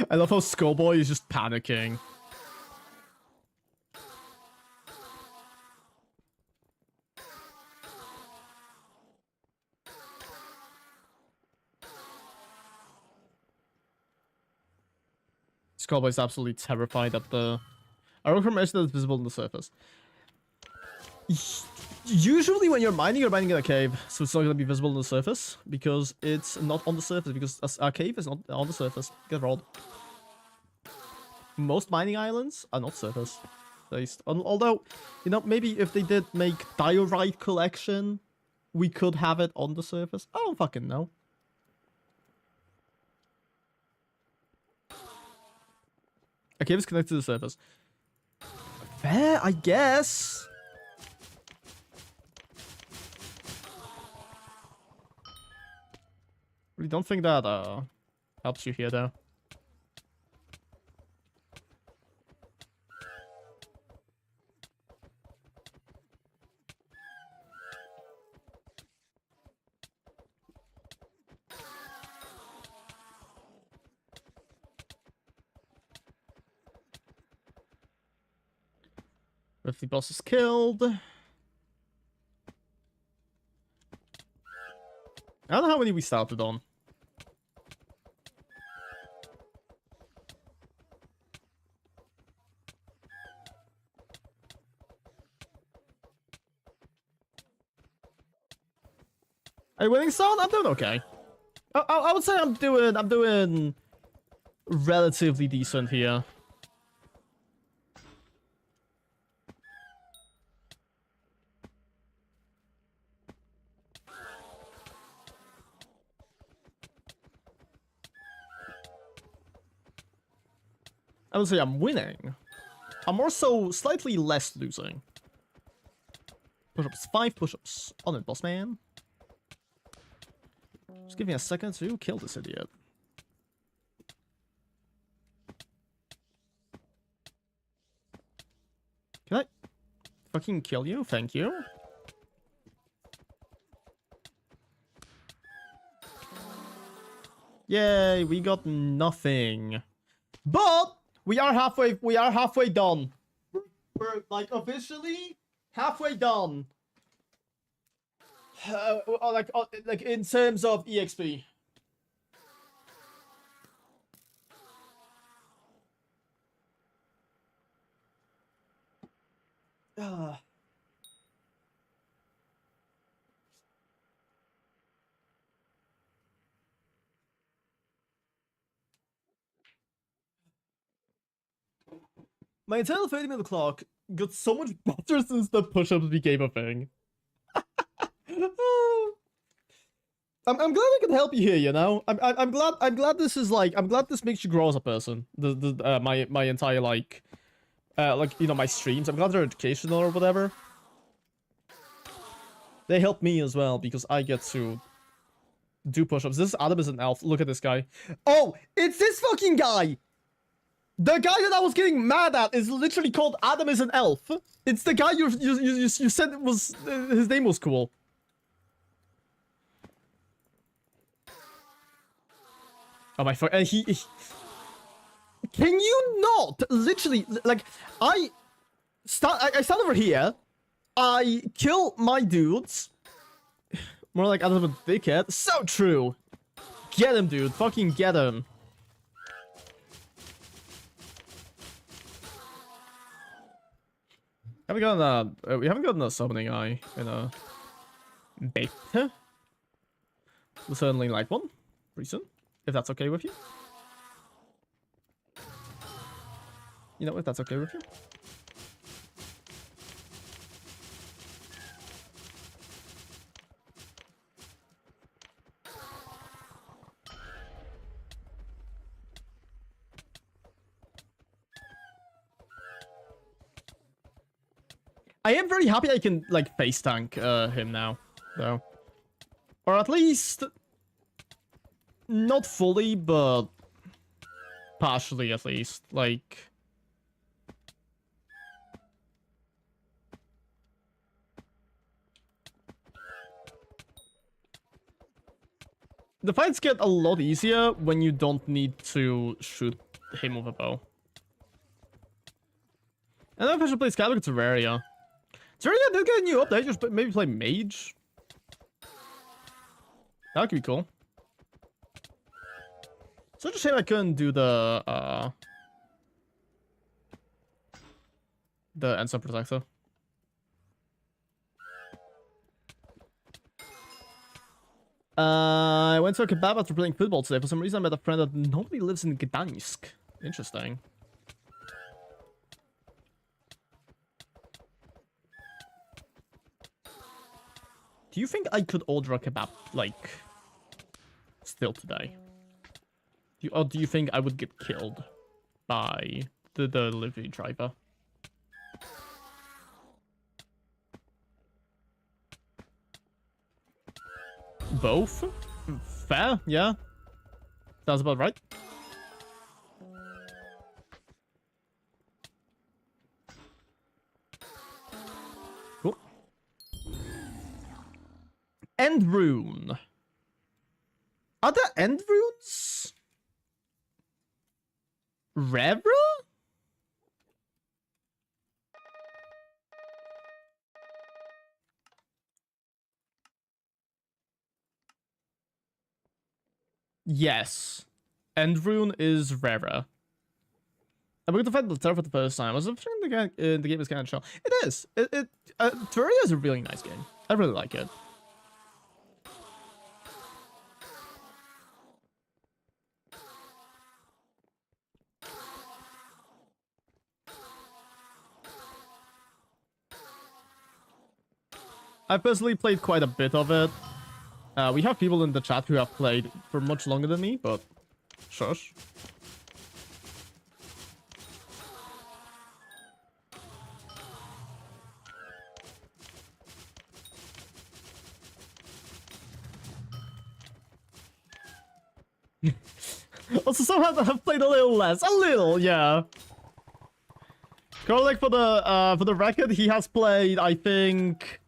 Speaker 1: I love how Skullboy is just panicking. Skullboy is absolutely terrified at the... I information that is visible on the surface. Usually when you're mining in a cave, so it's not going to be visible on the surface, because it's not on the surface, because a cave is not on the surface. Get rolled. Most mining islands are not surface based. Although, you know, maybe if they did make diorite collection, we could have it on the surface. I don't fucking know. A cave is connected to the surface. Fair, I guess. Really don't think that helps you here though. If the boss is killed. I don't know how many we started on. Are you winning, son? I'm doing okay. I would say I'm doing relatively decent here. I would say I'm winning. I'm also slightly less losing. Push-ups, 5 push-ups. On it, boss man. Just give me a second to kill this idiot. Can I fucking kill you? Thank you. Yay, we got nothing. But we are halfway done. We're like officially halfway done. Like in terms of EXP. My internal 30-minute clock got so much better since the push-ups became a thing. I'm glad I can help you here, you know? I'm glad this is like, I'm glad this makes you grow as a person. My entire like you know, my streams. I'm glad they're educational or whatever. They help me as well because I get to do push-ups. This Adam is an elf. Look at this guy. Oh, it's this fucking guy! The guy that I was getting mad at is literally called Adam is an elf. It's the guy you said was his name was cool. Oh my fuck! And he can you not literally like I stand over here, I kill my dudes. More like Adam a dickhead. So true. Get him, dude. Fucking get him. We haven't gotten a summoning eye in a beta. We'll certainly like one pretty soon, if that's okay with you. You know, if that's okay with you. I am very happy I can, like, face tank him now, though. Or at least... not fully, but... partially, at least. Like... the fights get a lot easier when you don't need to shoot him with a bow. I don't know if I should play Skyblock or Terraria. Terraria did get a new update, just maybe play Mage. That could be cool. Such a shame I couldn't do the Ensign Protector. I went to a kebab after playing football today. For some reason, I met a friend that nobody lives in Gdansk. Interesting. Do you think I could order a kebab, like, still today? Or do you think I would get killed by the delivery driver? Both? Fair, yeah. Sounds about right. Cool. End rune. Are there end runes? Rarer? Yes. End rune is rarer. I'm going to find the turret for the first time. I was thinking the game is kind of chill. It is. Terraria is a really nice game. I really like it. I've personally played quite a bit of it. We have people in the chat who have played for much longer than me, but shush. Also, somehow I've played a little less. A little, yeah. Corlek, for the record, he has played, I think,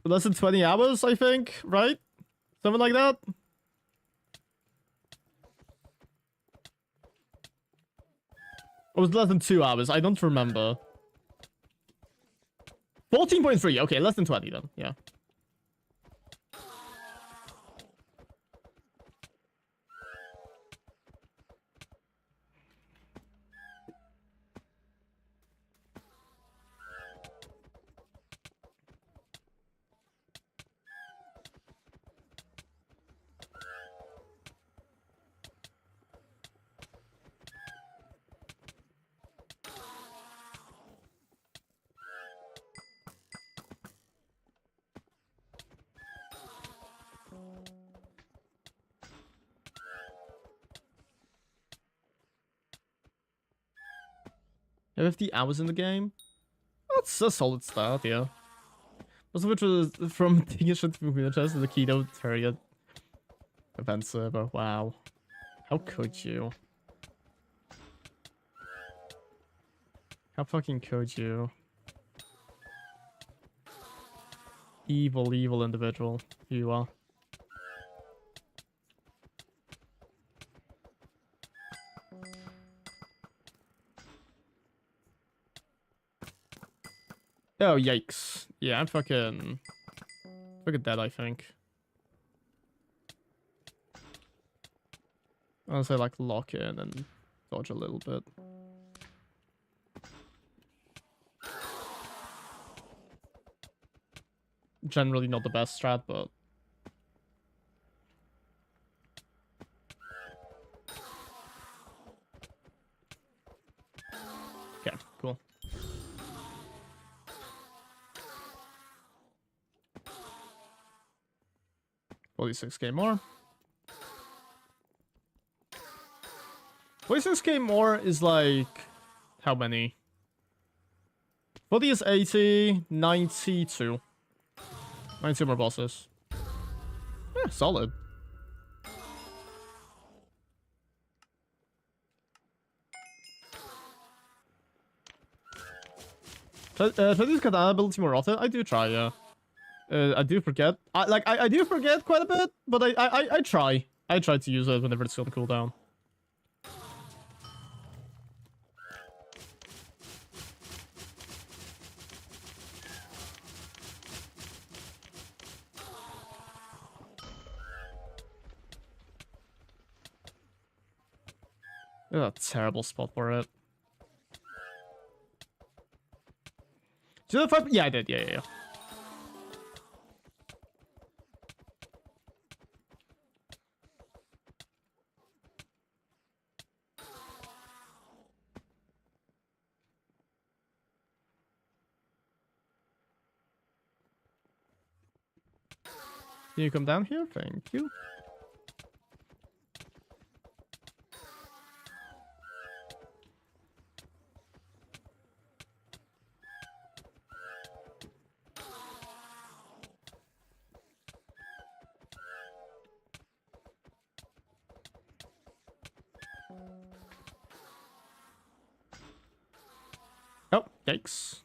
Speaker 1: less than 20 hours, I think, right? Something like that. It was less than 2 hours. I don't remember. 14.3. Okay, less than 20 then. Yeah. Yeah, 50 hours in the game. That's a solid start, yeah. Most of which was from Dingish to Chess to the Keto Terraria event server. Wow. How could you? How fucking could you? Evil, evil individual you are. Oh, yikes. Yeah, I'm fucking dead, I think. I'll say, like, lock in and dodge a little bit. Generally not the best strat, but... Okay, cool. Only 6k more. 46k more is like... How many? 40 is 80, 92. 92 more bosses. Yeah, solid. Try to use katana ability more often. I do try, yeah. I do forget. I do forget quite a bit, but I try. I try to use it whenever it's on cooldown. A terrible spot for it. Did you fight? Yeah, I did. Yeah. Can you come down here? Thank you. Yikes.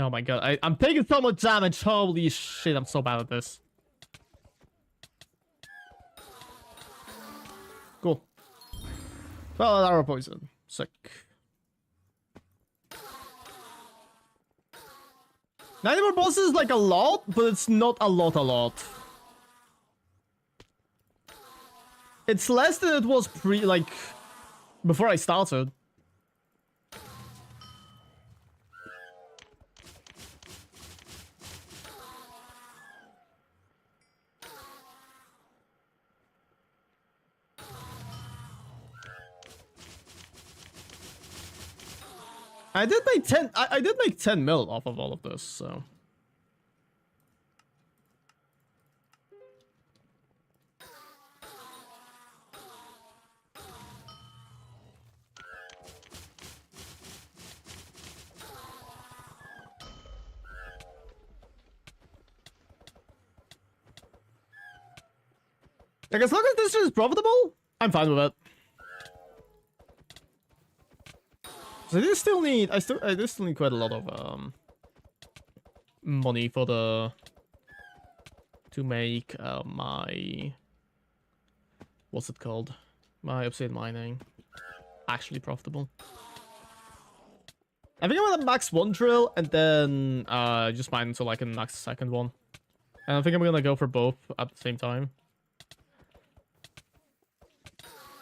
Speaker 1: Oh my god, I'm taking so much damage. Holy shit, I'm so bad at this. Cool. Well, arrow poison. Sick. 90 more bosses is like a lot, but it's not a lot. It's less than it was before I started. I did make 10. I did make 10 mil off of all of this, so. Like, as long as this is profitable, I'm fine with it. So I do still need, I do still need quite a lot of money for to make my, what's it called? My obsidian mining actually profitable. I think I'm gonna max one drill and then just mine until I can max the second one. And I think I'm gonna go for both at the same time.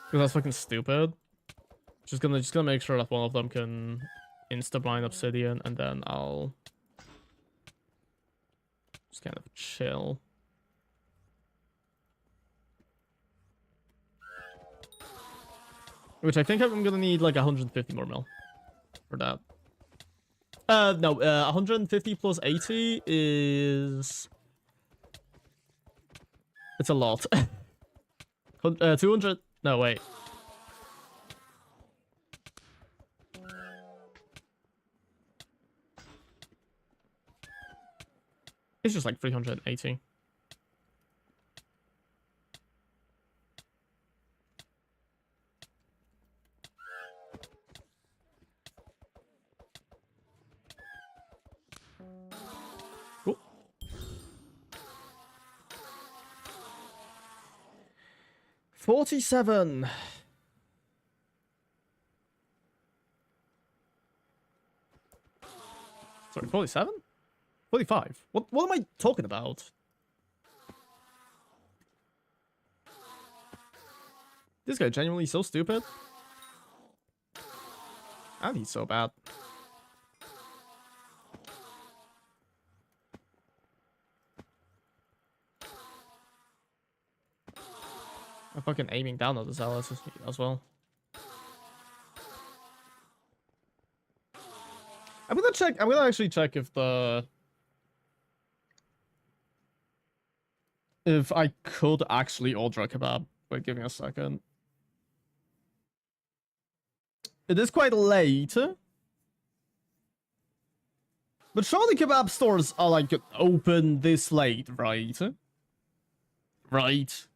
Speaker 1: Because that's fucking stupid. Just gonna make sure that one of them can insta mine obsidian, and then I'll just kind of chill. Which I think I'm gonna need like 150 more mil for that. No, 150 plus 80 is... It's a lot. 200... No, wait. It's just like 380. Cool. 47. Sorry, 47? 45. What am I talking about? This guy genuinely so stupid. And he's so bad. I'm fucking aiming down at the Zealous as well. I'm gonna actually check if I could actually order a kebab. Wait, give me a second. It is quite late. But surely kebab stores are like open this late, right? Right.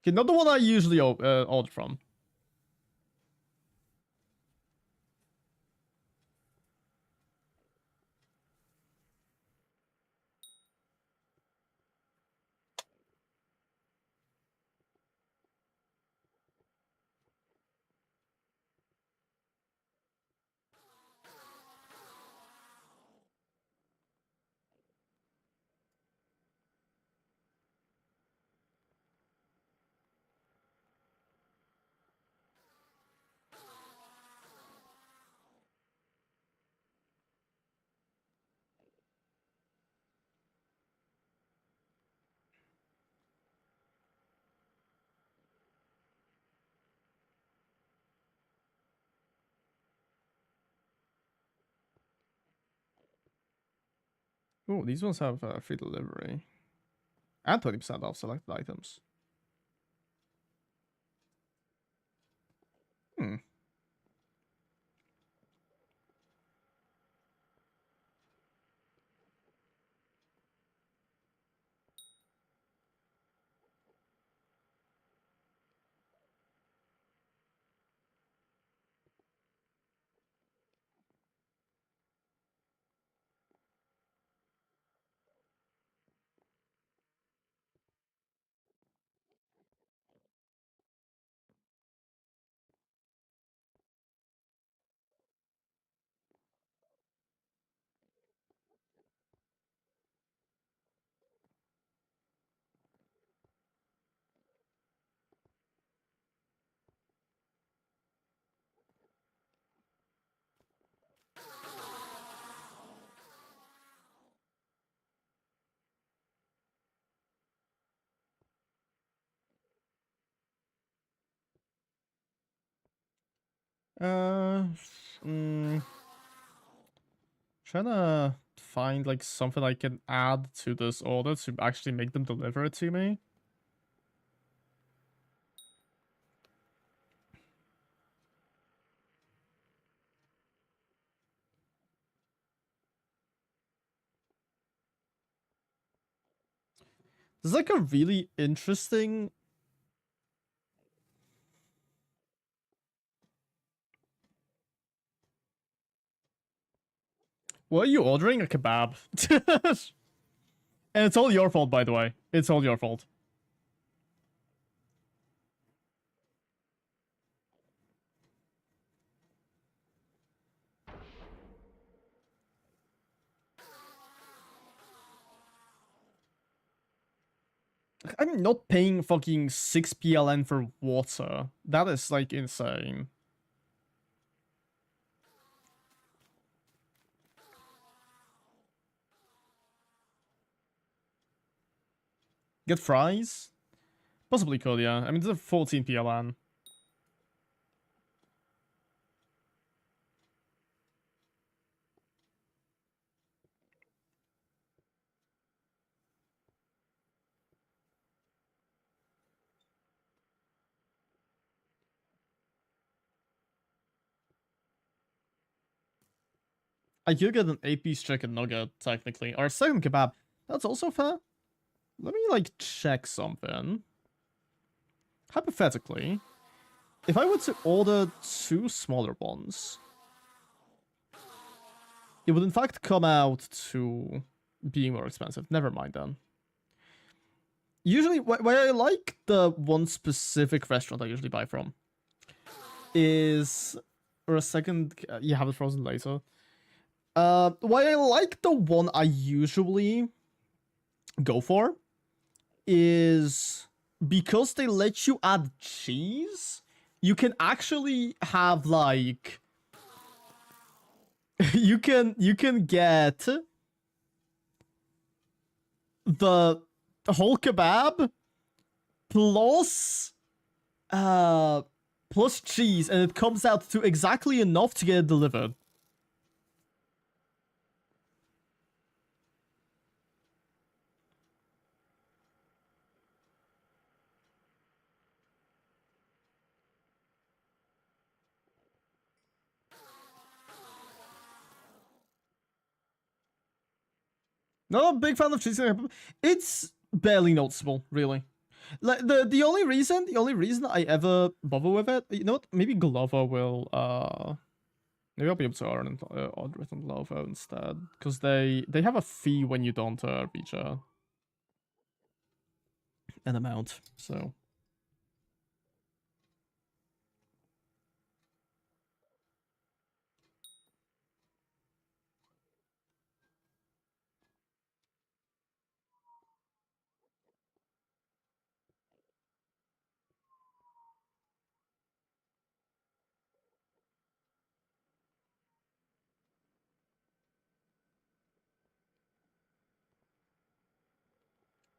Speaker 1: Okay, not the one I usually order from. Oh, these ones have free delivery. And 20% off selected items. Hmm. Uh, Trying to find like something I can add to this order to actually make them deliver it to me. There's like a really interesting. What are you ordering? A kebab. And it's all your fault, by the way. It's all your fault. I'm not paying fucking 6 PLN for water. That is like insane. Get fries? Possibly could, yeah. I mean, it's a 14 PLN. I could get an 8-piece chicken nugget, technically. Or a second kebab. That's also fair. Let me, like, check something. Hypothetically, if I were to order 2 smaller ones, it would in fact come out to being more expensive. Never mind then. Usually, where I like the one specific restaurant I usually buy from is... Or a second... You have it frozen later. Why I like the one I usually go for is because they let you add cheese, you can actually have like you can get the whole kebab plus plus cheese, and it comes out to exactly enough to get it delivered. Not a big fan of cheese. It's barely noticeable, really. Like the only reason I ever bother with it, you know what? Maybe Glovo will maybe I'll be able to order it on Glovo instead, because they have a fee when you don't reach an amount. So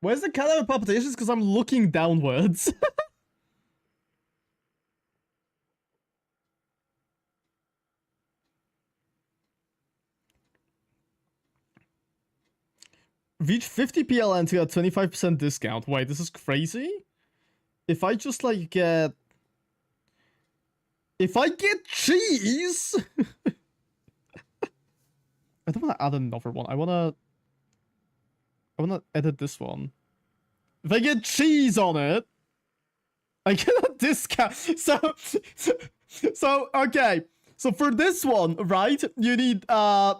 Speaker 1: where's the calorie palpitations? Because I'm looking downwards. Reach 50 PLN to get 25% discount. Wait, this is crazy? If I just like get... If I get cheese! I don't want to add another one. I want to edit this one. If I get cheese on it, I get a discount. So okay. So for this one, right, you need an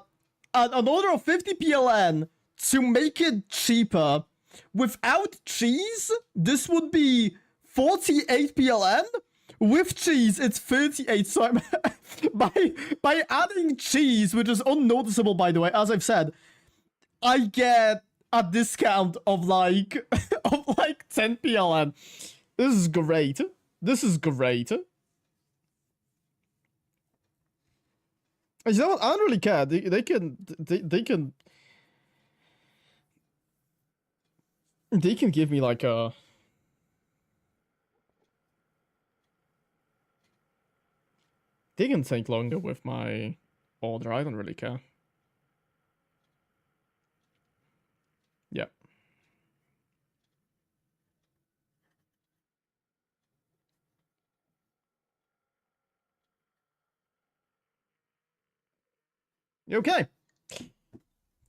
Speaker 1: order of 50 PLN to make it cheaper. Without cheese, this would be 48 PLN. With cheese, it's 38. So I'm by adding cheese, which is unnoticeable, by the way, as I've said, I get a discount of like 10 PLN. This is great. This is great. You know what? I don't really care. They can give me like a... They can take longer with my order. I don't really care. Yeah. Okay.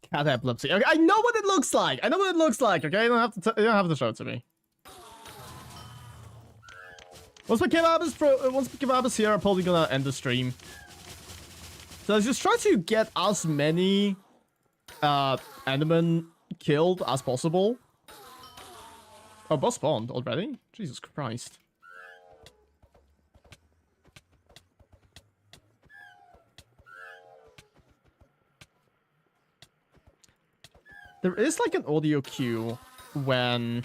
Speaker 1: Cat epilepsy. Okay, I know what it looks like. I know what it looks like. Okay, you don't have to show it to me. Once my kebab is here, I'm probably gonna end the stream. So let's just try to get as many Endermen killed as possible. Oh, boss spawned already? Jesus Christ. There is like an audio cue when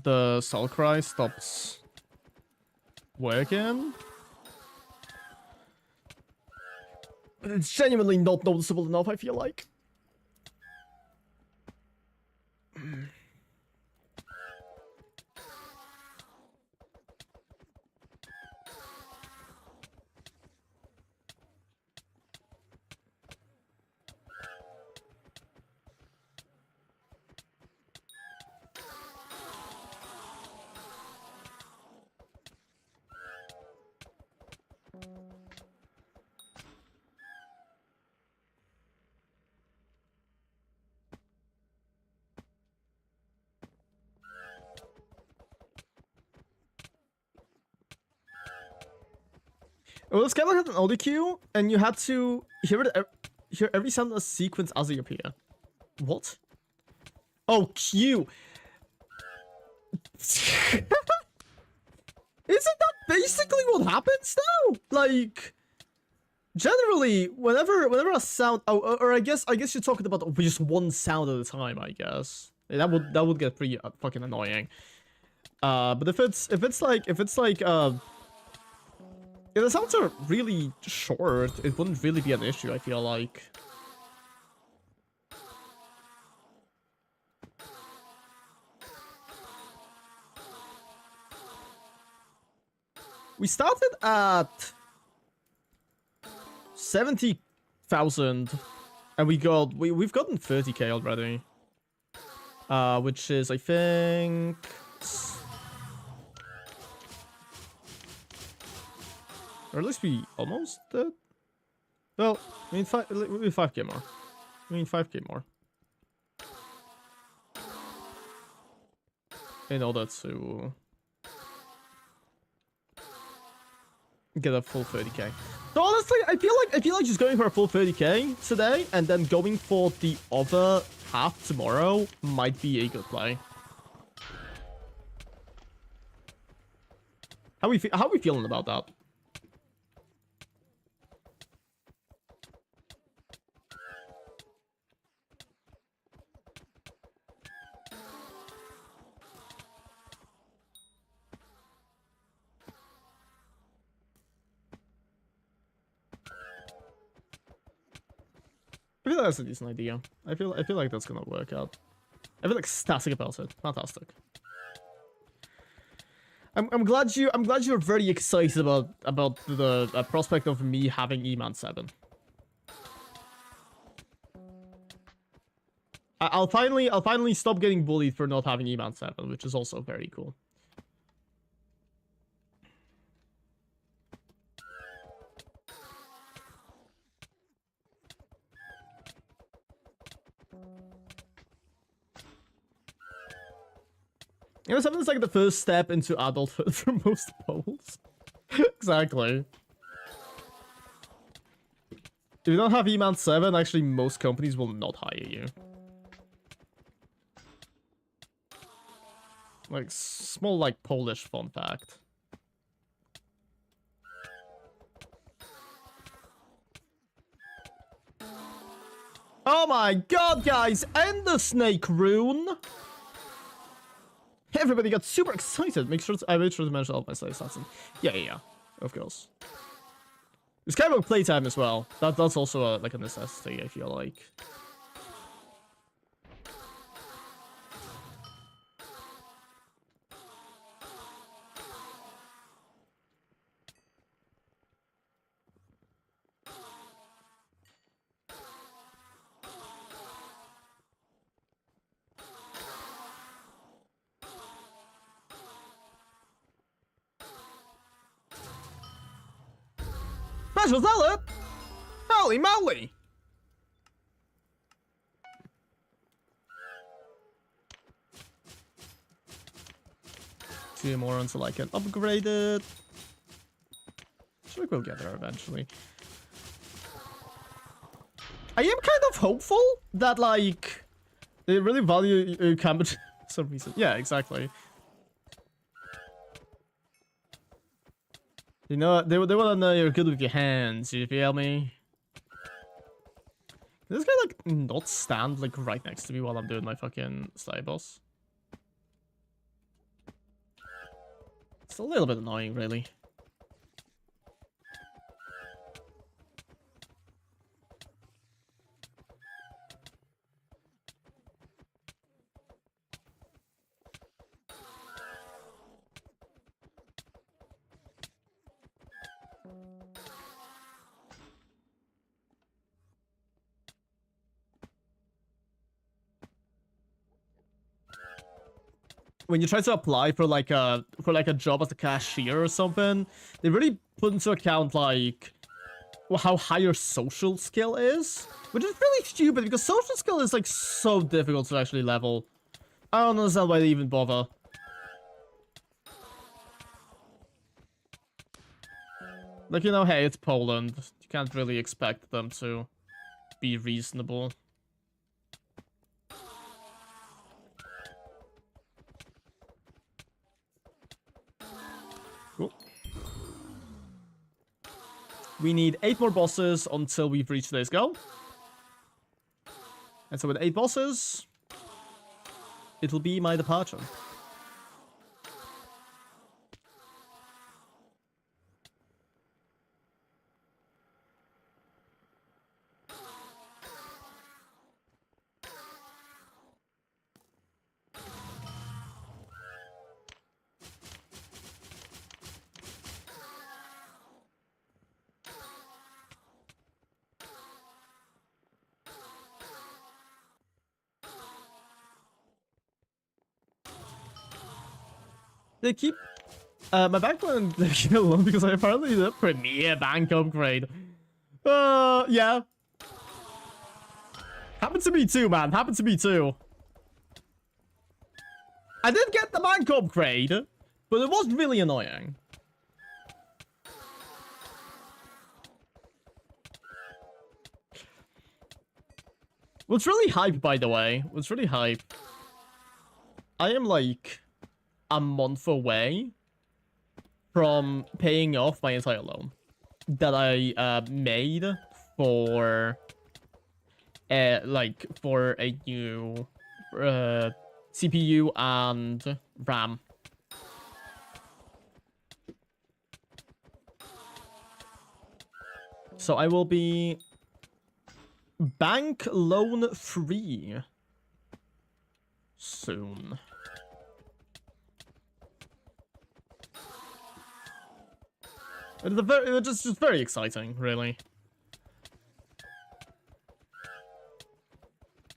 Speaker 1: the soul cry stops working. But it's genuinely not noticeable enough, I feel like. Well, this Skyblock had an audio cue, and you had to hear every sound in a sequence as they appear. What? Oh, cue. Isn't that basically what happens now? Like, generally, whenever a sound, or I guess you're talking about just one sound at a time. I guess that would get pretty fucking annoying. But if it's like if the sounds are really short, it wouldn't really be an issue, I feel like. We started at 70,000 and we've gotten 30k already. Which is, I think, or at least we almost did. Well, I mean, 5k more. I mean, 5k more. In order to get a full 30k. So honestly, I feel like just going for a full 30k today and then going for the other half tomorrow might be a good play. How are we feeling about that? I feel like that's a decent idea. I feel like that's gonna work out. I feel ecstatic about it. Fantastic. I'm glad you're very excited about the prospect of me having eman 7. I'll finally stop getting bullied for not having eman 7, which is also very cool. You know, 7 is like the first step into adulthood for most Poles. Exactly. If you don't have eman 7, actually most companies will not hire you. Like, small, like, Polish fun fact. Oh my god, guys! End the snake rune! Everybody got super excited. I made sure to mention all of my slave stats. Yeah. Of course. It's kind of playtime as well. That's also like a necessity, I feel like. Special zealot! Holy moly! Two more until I can upgrade it. Sure, we'll get there eventually. I am kind of hopeful that, like, they really value Cambridge for some reason. Yeah, exactly. You know, they want to know you're good with your hands, you feel me? Can this guy, like, not stand, like, right next to me while I'm doing my fucking slide boss? It's a little bit annoying, really. When you try to apply for like a job as a cashier or something, they really put into account like how high your social skill is, which is really stupid because social skill is like so difficult to actually level. I don't understand why they even bother. Like, you know, hey, it's Poland. You can't really expect them to be reasonable. Cool. We need 8 more bosses until we've reached today's goal. And so with 8 bosses, it'll be my departure. They keep my background alone because I apparently did a premier bank upgrade. Yeah. Happened to me too, man. Happened to me too. I did get the bank upgrade, but it was really annoying. What's really hype, by the way? What's really hype? I am like a month away from paying off my entire loan that I made for like for a new CPU and RAM. So I will be bank loan free soon. It's just very exciting, really.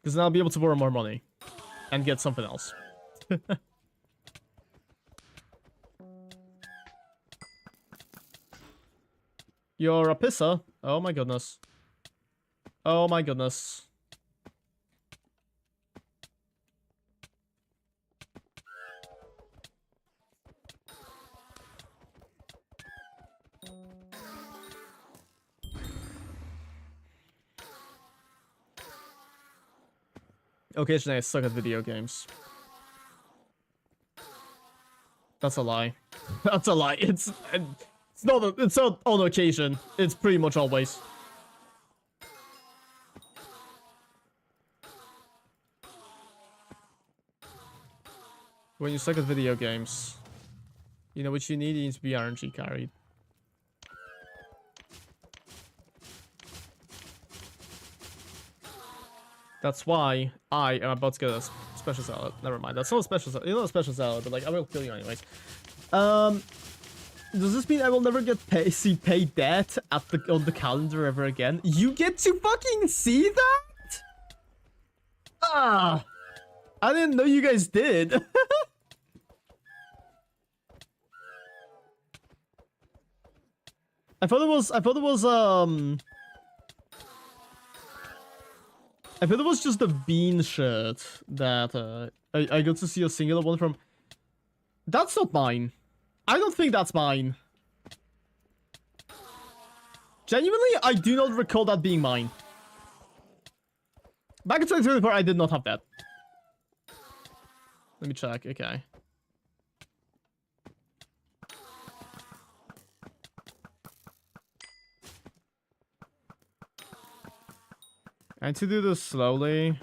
Speaker 1: Because then I'll be able to borrow more money. And get something else. You're a pisser? Oh my goodness. Oh my goodness. Occasionally I suck at video games. That's a lie. That's a lie. It's not on occasion. It's pretty much always. When you suck at video games, you know what you need? You need to be RNG carried. That's why I am about to get a special salad. Never mind. That's not a special salad. It's not a special salad, but like I will kill you anyways. Does this mean I will never get paid debt on the calendar ever again? You get to fucking see that? Ah, I didn't know you guys did. I thought it was just the bean shirt that I got to see a singular one from. That's not mine. I don't think that's mine. Genuinely, I do not recall that being mine. Back in 2024, I did not have that. Let me check. Okay. I need to do this slowly.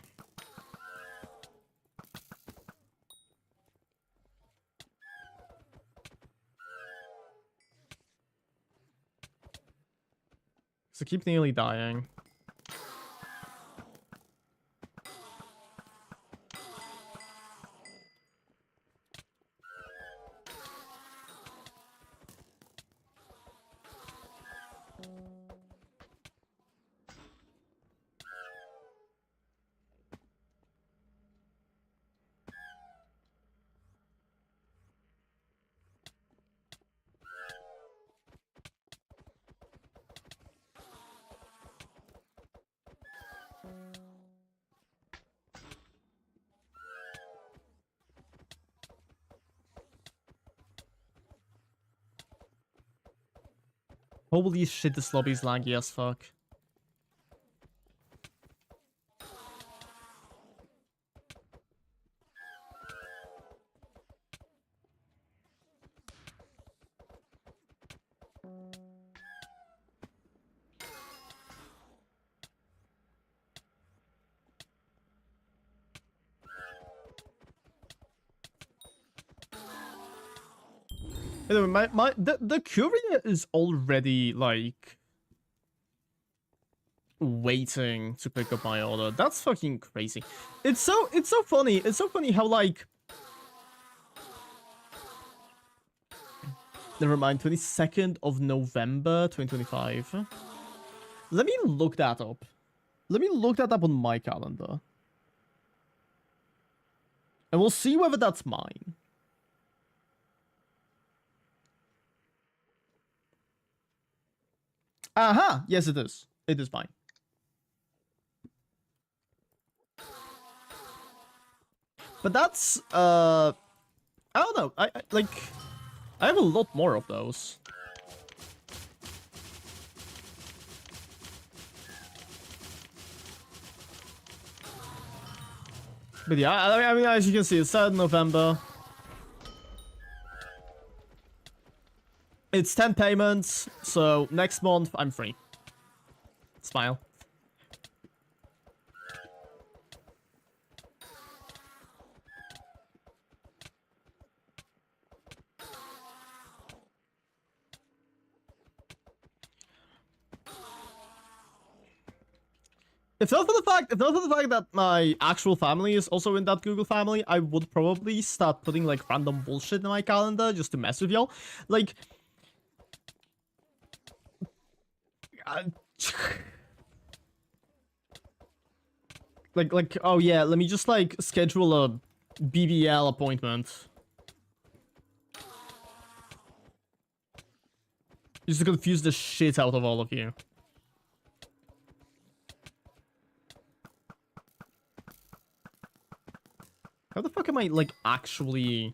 Speaker 1: So keep nearly dying. Holy shit, this lobby's laggy as fuck. Anyway, the courier is already like waiting to pick up my order. That's fucking crazy. It's so funny. It's so funny how like never mind, 22nd of November 2025. Let me look that up. Let me look that up on my calendar. And we'll see whether that's mine. Aha! Yes, it is. It is mine. But that's, I don't know. I have a lot more of those. But yeah, I mean, as you can see, it's 3rd November. It's 10 payments, so next month I'm free. Smile. If not for the fact that my actual family is also in that Google family, I would probably start putting like random bullshit in my calendar just to mess with y'all. Like, Oh yeah, let me just like schedule a BBL appointment. Just to confuse the shit out of all of you. How the fuck am I, like, actually...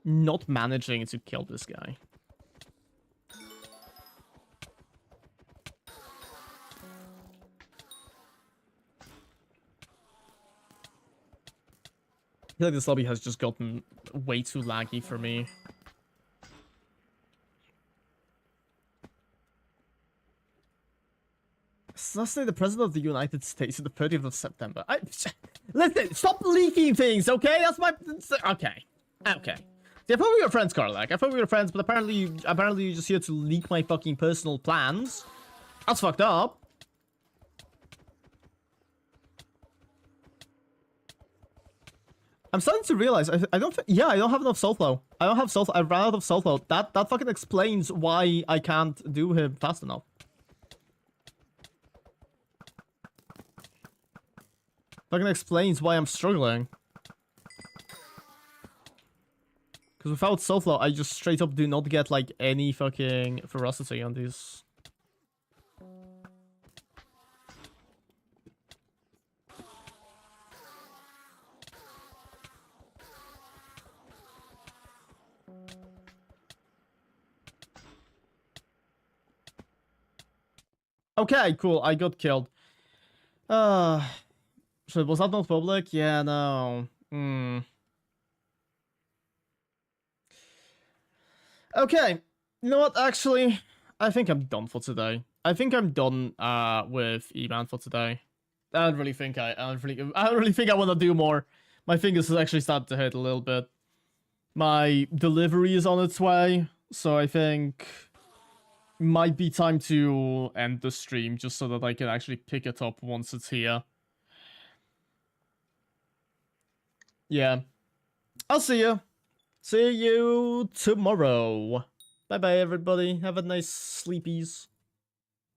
Speaker 1: not managing to kill this guy? I feel like this lobby has just gotten way too laggy for me. Assassinate the President of the United States on the 30th of September. Listen, stop leaking things, okay? That's my... Okay. Okay. See, I thought we were friends, Karlak. I thought we were friends, but apparently you're just here to leak my fucking personal plans. That's fucked up. I'm starting to realize I don't yeah, I don't have enough soul flow. I don't have soul flow. I ran out of soul flow. That fucking explains why I can't do him fast enough. Fucking explains why I'm struggling. Because without soul flow, I just straight up do not get like any fucking ferocity on these. Okay, cool. I got killed. So was that not public? Yeah, no. Okay. You know what? Actually, I think I'm done for today. I think I'm done with eman for today. I don't really think I don't really think I want to do more. My fingers is actually starting to hurt a little bit. My delivery is on its way, so I think might be time to end the stream just so that I can actually pick it up once it's here. Yeah. I'll see you. See you tomorrow. Bye bye, everybody. Have a nice sleepies.